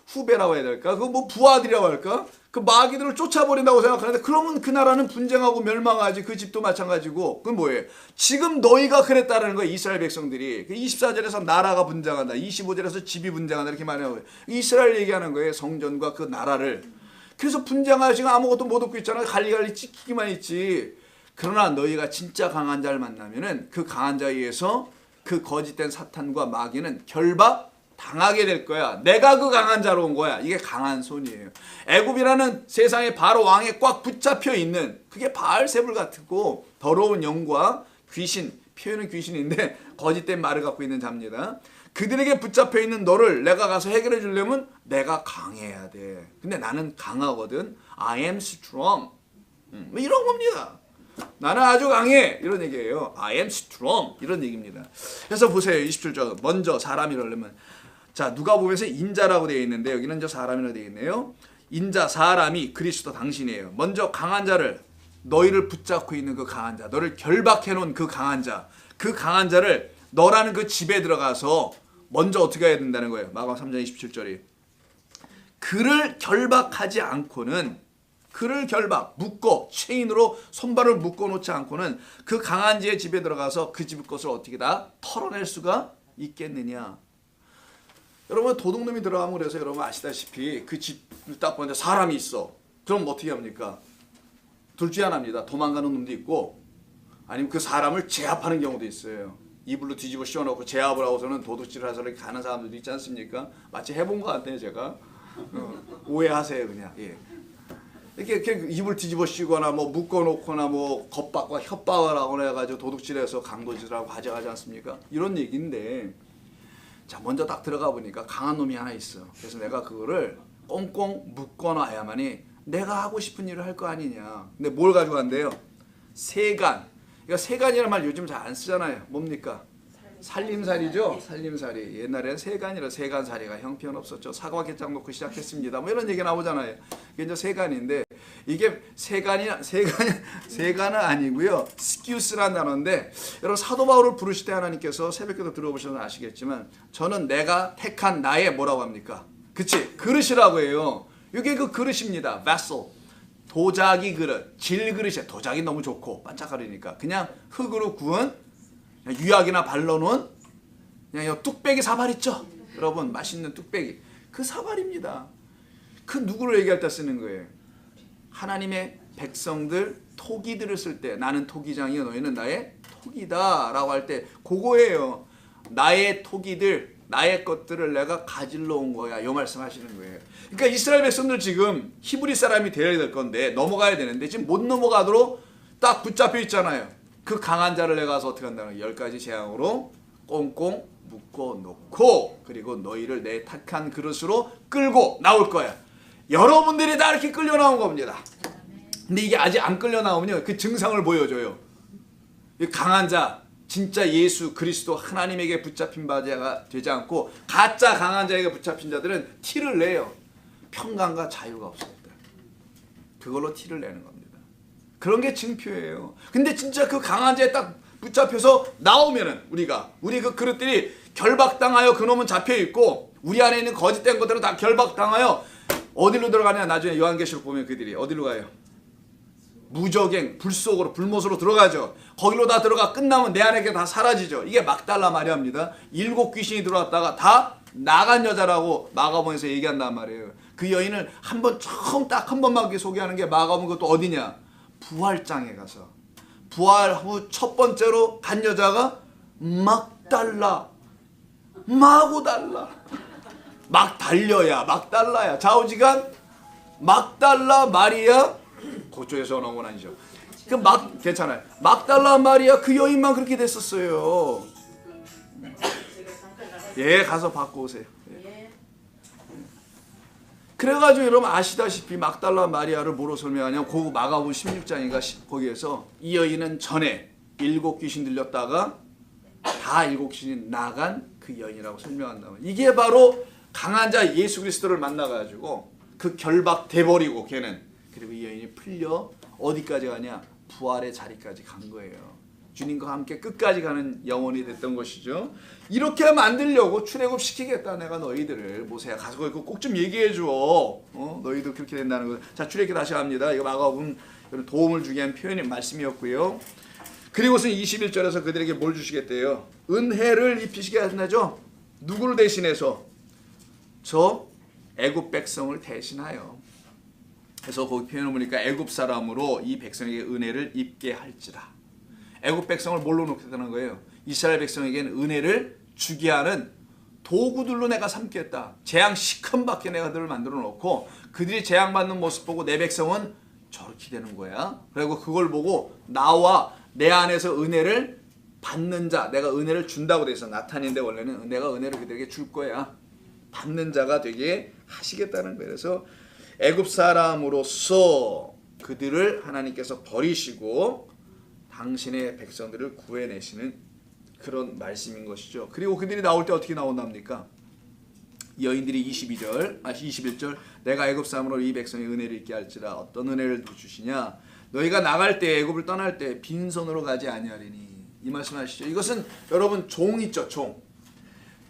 후배라고 해야 될까? 그 뭐 부하들이라고 할까? 그 마귀들을 쫓아버린다고 생각하는데 그러면 그 나라는 분쟁하고 멸망하지. 그 집도 마찬가지고. 그건 뭐예요? 지금 너희가 그랬다는 거예요. 이스라엘 백성들이. 24절에서 나라가 분쟁한다. 25절에서 집이 분쟁한다. 이렇게 말하는 거예요. 이스라엘 얘기하는 거예요. 성전과 그 나라를. 그래서 분쟁하시고 아무것도 못 얻고 있잖아. 갈리갈리 찍히기만 있지. 그러나 너희가 진짜 강한 자를 만나면은 그 강한 자에 의해서 그 거짓된 사탄과 마귀는 결박 당하게 될 거야. 내가 그 강한 자로 온 거야. 이게 강한 손이에요. 애굽이라는 세상에 바로 왕에 꽉 붙잡혀 있는 그게 바알세불 같고 더러운 영과 귀신, 표현은 귀신인데 거짓된 말을 갖고 있는 자입니다. 그들에게 붙잡혀 있는 너를 내가 가서 해결해 주려면 내가 강해야 돼. 근데 나는 강하거든. I am strong. 이런 겁니다. 나는 아주 강해. 이런 얘기예요. I am strong. 이런 얘기입니다. 그래서 보세요. 27절. 먼저 사람이라면 자, 누가복음에서 인자라고 되어 있는데 여기는 저 사람이라고 되어 있네요. 인자, 사람이 그리스도 당신이에요. 먼저 강한 자를 너희를 붙잡고 있는 그 강한 자, 너를 결박해 놓은 그 강한 자, 그 강한 자를 너라는 그 집에 들어가서 먼저 어떻게 해야 된다는 거예요. 마가복음 3장 27절이 그를 결박하지 않고는 그를 묶어 체인으로 손발을 묶어 놓지 않고는 그 강한 자의 집에 들어가서 그 집 것을 어떻게 다 털어낼 수가 있겠느냐. 여러분 도둑놈이 들어가면 그래서 여러분 아시다시피 그 집을 딱 보는데 사람이 있어. 그럼 어떻게 합니까? 둘 중에 하나입니다. 도망가는 놈도 있고 아니면 그 사람을 제압하는 경우도 있어요. 이불로 뒤집어 씌워놓고 제압을 하고서는 도둑질을 해서 이렇게 가는 사람들도 있지 않습니까? 마치 해본 것 같아요 제가. 오해하세요 그냥. 예. 이렇게 이불 뒤집어 씌우거나 뭐 묶어놓거나 뭐 겁박과 협박을 하거나 해가지고 도둑질해서 강도질하고 가져가지 않습니까? 이런 얘기인데 자 먼저 딱 들어가 보니까 강한 놈이 하나 있어. 그래서 내가 그거를 꽁꽁 묶어놔야만이 내가 하고 싶은 일을 할 거 아니냐. 근데 뭘 가지고 간대요? 세간. 그러니까 세간이라는 말 요즘 잘 안 쓰잖아요. 뭡니까? 살림살이죠. 살림살이. 옛날에는 세간이라 세간살이가 형편없었죠. 사과개장 놓고 시작했습니다. 뭐 이런 얘기 나오잖아요. 이게 이제 세간인데 이게 세간은 아니고요. 스키우스라는 단어인데 여러분 사도 바울을 부르실 때 하나님께서 새벽기도 들어보시면 아시겠지만 저는 내가 택한 나의 뭐라고 합니까? 그치? 그릇이라고 해요. 이게 그 그릇입니다. vessel. 도자기 그릇, 질그릇이야. 도자기 너무 좋고 반짝거리니까 그냥 흙으로 구운 유약이나 발라놓은 그냥 뚝배기 사발 있죠? 여러분 맛있는 뚝배기 그 사발입니다. 그 누구를 얘기할 때 쓰는 거예요? 하나님의 백성들 토기들을 쓸 때 나는 토기장이요 너희는 나의 토기다 라고 할 때 그거예요. 나의 토기들 나의 것들을 내가 가질러 온 거야. 이 말씀 하시는 거예요. 그러니까 이스라엘 백성들 지금 히브리 사람이 되어야 될 건데 넘어가야 되는데 지금 못 넘어가도록 딱 붙잡혀 있잖아요. 그 강한 자를 내가 가서 어떻게 한다는 거예요? 10가지 재앙으로 꽁꽁 묶어 놓고 그리고 너희를 내 택한 그릇으로 끌고 나올 거야. 여러분들이 다 이렇게 끌려 나온 겁니다. 근데 이게 아직 안 끌려 나오면요. 그 증상을 보여줘요. 강한 자 진짜 예수 그리스도 하나님에게 붙잡힌 바가 되지 않고 가짜 강한 자에게 붙잡힌 자들은 티를 내요. 평강과 자유가 없습니다. 그걸로 티를 내는 겁니다. 그런 게 징표예요. 근데 진짜 그 강한 자에 딱 붙잡혀서 나오면은 우리가 우리 그 그릇들이 결박당하여 그놈은 잡혀 있고 우리 안에 있는 거짓된 것들은 다 결박당하여 어디로 들어가냐? 나중에 요한계시록 보면 그들이 어디로 가요? 무적행, 불속으로, 불못으로 들어가죠. 거기로 다 들어가 끝나면 내 안에 게 다 사라지죠. 이게 막달라 마리아입니다. 7 귀신이 들어왔다가 다 나간 여자라고 마가복음에서 얘기한단 말이에요. 그 여인을 처음 딱 한 번만 소개하는 게 마가복음 그것도 어디냐? 부활장에 가서. 부활 후 첫 번째로 간 여자가 막달라. 마고달라. 막 달라야. 좌우지간 막달라 마리아 그쪽에서 나온 건 아니죠. 괜찮아요. 막달라 마리아 그 여인만 그렇게 됐었어요. 예, 가서 받고 오세요. 예. 그래가지고 여러분 아시다시피 막달라 마리아를 뭐로 설명하냐면 그 마가복음 16장인가 거기에서 이 여인은 전에 7 귀신 들렸다가 다 7 귀신이 나간 그 여인이라고 설명한다면 이게 바로 강한 자 예수 그리스도를 만나가지고 그 결박돼버리고 걔는 그리고 이 여인이 풀려 어디까지 가냐? 부활의 자리까지 간 거예요. 주님과 함께 끝까지 가는 영혼이 됐던 것이죠. 이렇게 만들려고 출애굽시키겠다 내가 너희들을. 모세야 가서 꼭 좀 얘기해줘. 너희도 그렇게 된다는 거. 자, 출애굽기 다시 합니다. 이거 마가복음 도움을 주게 한 표현의 말씀이었고요. 그리고서 21절에서 그들에게 뭘 주시겠대요? 은혜를 입히시게 한다죠. 누구를 대신해서? 저 애굽 백성을 대신하여. 그래서 거기 표현을 보니까 애굽 사람으로 이 백성에게 은혜를 입게 할지라. 애굽 백성을 뭘로 놓겠다는 거예요? 이스라엘 백성에게는 은혜를 주게 하는 도구들로 내가 삼겠다. 재앙 시큰밖에 내가 그들을 만들어 놓고 그들이 재앙받는 모습 보고 내 백성은 저렇게 되는 거야. 그리고 그걸 보고 나와 내 안에서 은혜를 받는 자, 내가 은혜를 준다고 돼 있어. 나탄인데 원래는 내가 은혜를 그들에게 줄 거야. 받는 자가 되게 하시겠다는 거예요. 그래서 애굽 사람으로서 그들을 하나님께서 버리시고 당신의 백성들을 구해내시는 그런 말씀인 것이죠. 그리고 그들이 나올 때 어떻게 나온답니까? 여인들이 21절 내가 애굽 사람으로 이 백성의 은혜를 있게 할지라. 어떤 은혜를 주시냐? 너희가 나갈 때 애굽을 떠날 때 빈손으로 가지 아니하리니. 이 말씀하시죠. 이것은 여러분 종 있죠.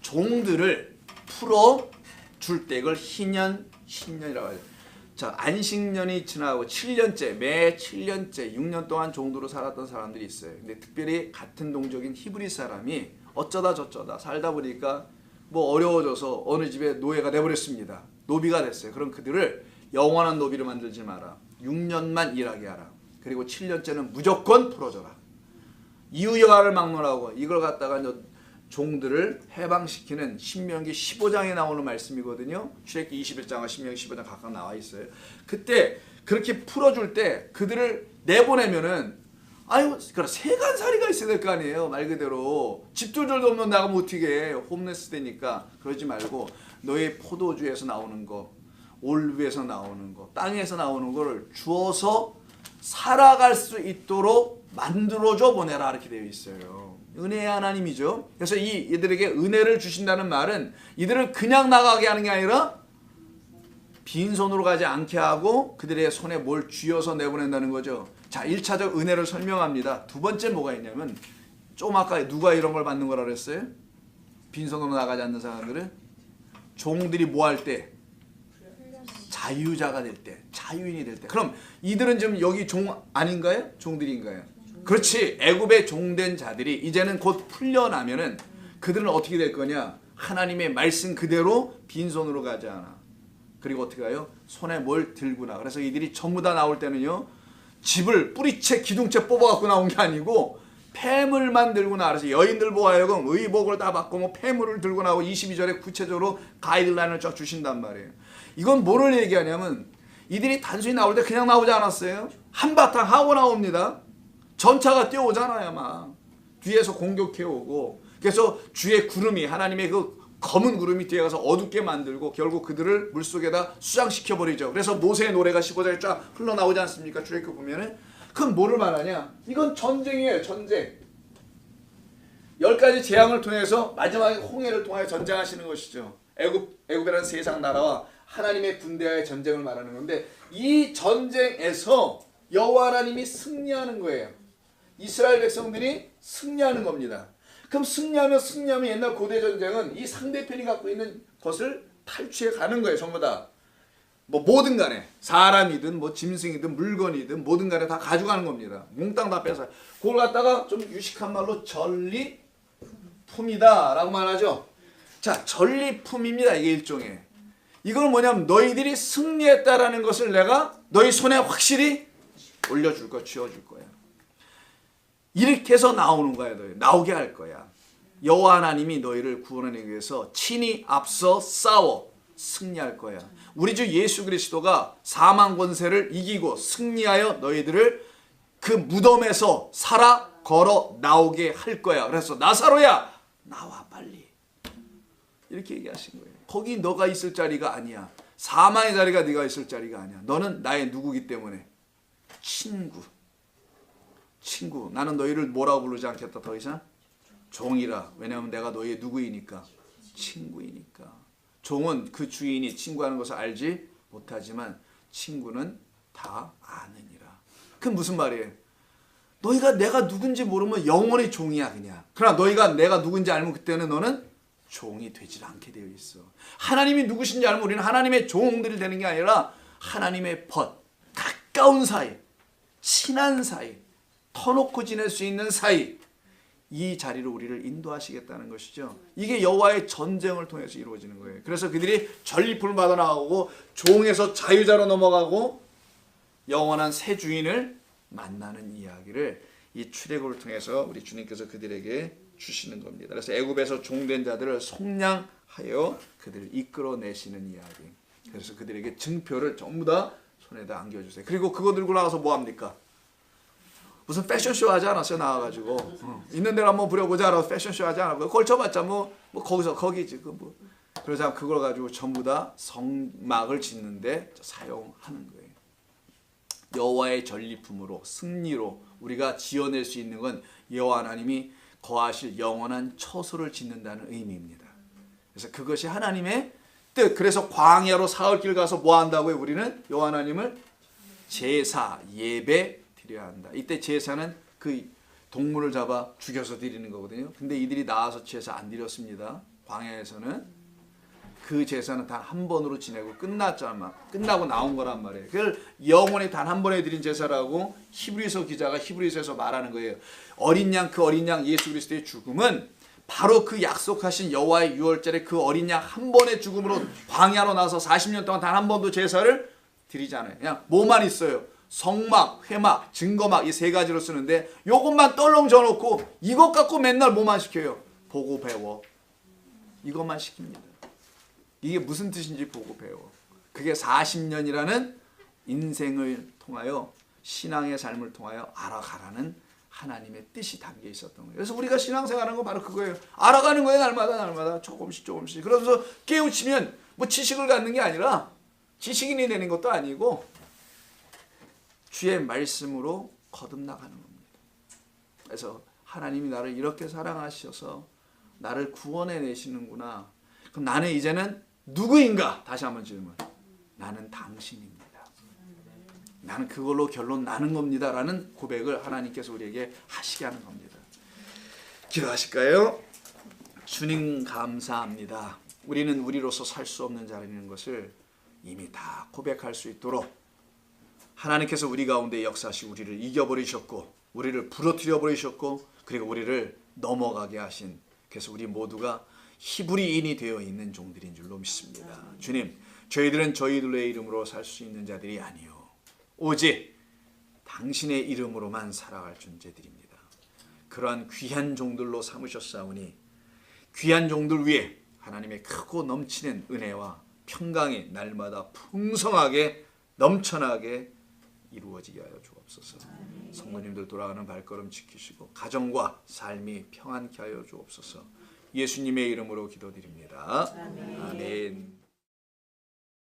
종들을 풀어줄 때 이걸 신년이라고 하죠. 자, 안식년이 지나고 7년째, 매 7년째 6년 동안 종도로 살았던 사람들이 있어요. 근데 특별히 같은 동족인 히브리 사람이 어쩌다 저쩌다 살다 보니까 뭐 어려워져서 어느 집에 노예가 돼버렸습니다. 노비가 됐어요. 그럼 그들을 영원한 노비로 만들지 마라. 6년만 일하게 하라. 그리고 7년째는 무조건 풀어줘라. 이유여하를 막론하고 이걸 갖다가 종들을 해방시키는 신명기 15장에 나오는 말씀이거든요. 출애굽기 21장과 신명기 15장 각각 나와 있어요. 그때 그렇게 풀어줄 때 그들을 내보내면은 그럼 세간살이가 있어야 될 거 아니에요. 말 그대로 집조절도 없는 나가면 어떻게 해. 홈레스 되니까. 그러지 말고 너의 포도주에서 나오는 거, 올브에서 나오는 거, 땅에서 나오는 거를 주어서 살아갈 수 있도록 만들어줘 보내라 이렇게 되어 있어요. 은혜의 하나님이죠. 그래서 이들에게 은혜를 주신다는 말은 이들을 그냥 나가게 하는 게 아니라 빈손으로 가지 않게 하고 그들의 손에 뭘 쥐어서 내보낸다는 거죠. 자, 1차적 은혜를 설명합니다. 두 번째 뭐가 있냐면 좀 아까 누가 이런 걸 받는 거라 그랬어요? 빈손으로 나가지 않는 사람들은 종들이 뭐 할 때? 자유자가 될 때, 자유인이 될 때. 그럼 이들은 지금 여기 종 아닌가요? 종들인가요? 그렇지. 애굽의 종된 자들이 이제는 곧 풀려나면은 그들은 어떻게 될 거냐? 하나님의 말씀 그대로 빈손으로 가지 않아. 그리고 어떻게 가요? 손에 뭘 들고 나. 그래서 이들이 전부 다 나올 때는요, 집을 뿌리채 기둥채 뽑아갖고 나온 게 아니고 폐물만 들고 나. 그래서 여인들 보아하여금 의복을 다 받고 뭐 폐물을 들고 나오고 22절에 구체적으로 가이드라인을 쫙 주신단 말이에요. 이건 뭐를 얘기하냐면 이들이 단순히 나올 때 그냥 나오지 않았어요. 한바탕 하고 나옵니다. 전차가 뛰어오잖아요. 막 뒤에서 공격해오고. 그래서 주의 구름이, 하나님의 그 검은 구름이 뒤에 가서 어둡게 만들고 결국 그들을 물속에다 수장시켜버리죠. 그래서 모세의 노래가 15절에 쫙 흘러나오지 않습니까? 출애굽 보면은. 그건 뭐를 말하냐? 이건 전쟁이에요. 전쟁. 10가지 재앙을 통해서 마지막에 홍해를 통하여 전쟁하시는 것이죠. 애굽이라는 세상 나라와 하나님의 군대와의 전쟁을 말하는 건데 이 전쟁에서 여호와 하나님이 승리하는 거예요. 이스라엘 백성들이 승리하는 겁니다. 그럼 승리하면 옛날 고대 전쟁은 이 상대편이 갖고 있는 것을 탈취해 가는 거예요. 전부 다. 뭐 뭐든 간에 사람이든 뭐 짐승이든 물건이든 뭐든 간에 다 가져가는 겁니다. 몽땅 다 뺏어요. 그걸 갖다가 좀 유식한 말로 전리품이다 라고 말하죠. 자, 전리품입니다. 이게 일종의. 이건 뭐냐면 너희들이 승리했다라는 것을 내가 너희 손에 확실히 올려줄 거야. 쥐어줄 거야. 이렇게 해서 나오는 거야. 너희 나오게 할 거야. 여호와 하나님이 너희를 구원하기 위해서 친히 앞서 싸워 승리할 거야. 우리 주 예수 그리스도가 사망 권세를 이기고 승리하여 너희들을 그 무덤에서 살아 걸어 나오게 할 거야. 그래서 나사로야 나와 빨리. 이렇게 얘기하신 거예요. 거기 너가 있을 자리가 아니야. 사망의 자리가 네가 있을 자리가 아니야. 너는 나의 누구기 때문에 친구. 나는 너희를 뭐라고 부르지 않겠다. 더 이상 종이라. 왜냐하면 내가 너희의 누구이니까. 친구이니까. 종은 그 주인이 친구하는 것을 알지 못하지만 친구는 다 아느니라. 그건 무슨 말이에요? 너희가 내가 누군지 모르면 영원히 종이야 그냥. 그러나 너희가 내가 누군지 알면 그때는 너는 종이 되질 않게 되어 있어. 하나님이 누구신지 알면 우리는 하나님의 종들이 되는 게 아니라 하나님의 가까운 사이, 친한 사이, 터놓고 지낼 수 있는 사이, 이 자리로 우리를 인도하시겠다는 것이죠. 이게 여호와의 전쟁을 통해서 이루어지는 거예요. 그래서 그들이 전리품을 받아 나오고 종에서 자유자로 넘어가고 영원한 새 주인을 만나는 이야기를 이 출애굽을 통해서 우리 주님께서 그들에게 주시는 겁니다. 그래서 애굽에서 종된 자들을 속량하여 그들을 이끌어내시는 이야기. 그래서 그들에게 증표를 전부 다 손에다 안겨주세요. 그리고 그거 들고 나가서 뭐 합니까? 무슨 패션쇼 하지 않았어요? 나와가지고 있는 대로 한번 부려보자 하고 패션쇼 하지 않았고요. 걸쳐봤자 뭐 거기서 거기지 뭐. 그러자 그걸 가지고 전부 다 성막을 짓는데 사용하는 거예요. 여호와의 전리품으로 승리로 우리가 지어낼 수 있는 건 여호와 하나님이 거하실 영원한 처소를 짓는다는 의미입니다. 그래서 그것이 하나님의 뜻. 그래서 광야로 사흘길 가서 뭐 한다고요? 우리는 여호와 하나님을 제사 예배 드려야 한다. 이때 제사는 그 동물을 잡아 죽여서 드리는 거거든요. 근데 이들이 나와서 제사 안 드렸습니다. 광야에서는 그 제사는 단 한 번으로 지내고 끝나고 나온 거란 말이에요. 그걸 영원히 단 한 번에 드린 제사라고 히브리서 기자가 히브리서에서 말하는 거예요. 어린 양, 그 어린 양 예수 그리스도의 죽음은 바로 그 약속하신 여호와의 유월절에 그 어린 양 한 번의 죽음으로 광야로 나서 40년 동안 단 한 번도 제사를 드리지 않아요. 그냥 뭐만 있어요. 성막, 회막, 증거막 이 세 가지로 쓰는데 요것만 떨렁 져놓고 이것 갖고 맨날 뭐만 시켜요? 보고 배워. 이것만 시킵니다. 이게 무슨 뜻인지 보고 배워. 그게 40년이라는 인생을 통하여 신앙의 삶을 통하여 알아가라는 하나님의 뜻이 담겨 있었던 거예요. 그래서 우리가 신앙생활하는 건 바로 그거예요. 알아가는 거예요. 날마다 조금씩. 그러면서 깨우치면 뭐 지식을 갖는 게 아니라 지식인이 되는 것도 아니고 주의 말씀으로 거듭나가는 겁니다. 그래서 하나님이 나를 이렇게 사랑하셔서 나를 구원해 내시는구나. 그럼 나는 이제는 누구인가? 다시 한번 질문. 나는 당신입니다. 나는 그걸로 결론 나는 겁니다. 라는 고백을 하나님께서 우리에게 하시게 하는 겁니다. 기도하실까요? 주님 감사합니다. 우리는 우리로서 살 수 없는 자라는 것을 이미 다 고백할 수 있도록 하나님께서 우리 가운데 역사하시고 우리를 이겨버리셨고 우리를 부러뜨려 버리셨고 그리고 우리를 넘어가게 하신, 그래서 우리 모두가 히브리인이 되어 있는 종들인 줄로 믿습니다. 주님, 저희들은 저희들의 이름으로 살 수 있는 자들이 아니요 오직 당신의 이름으로만 살아갈 존재들입니다. 그러한 귀한 종들로 삼으셨사오니 귀한 종들 위에 하나님의 크고 넘치는 은혜와 평강이 날마다 풍성하게 넘쳐나게 이루어지게 하여 주옵소서. 성도님들 돌아가는 발걸음 지키시고 가정과 삶이 평안케 하여 주옵소서. 예수님의 이름으로 기도드립니다. 아멘.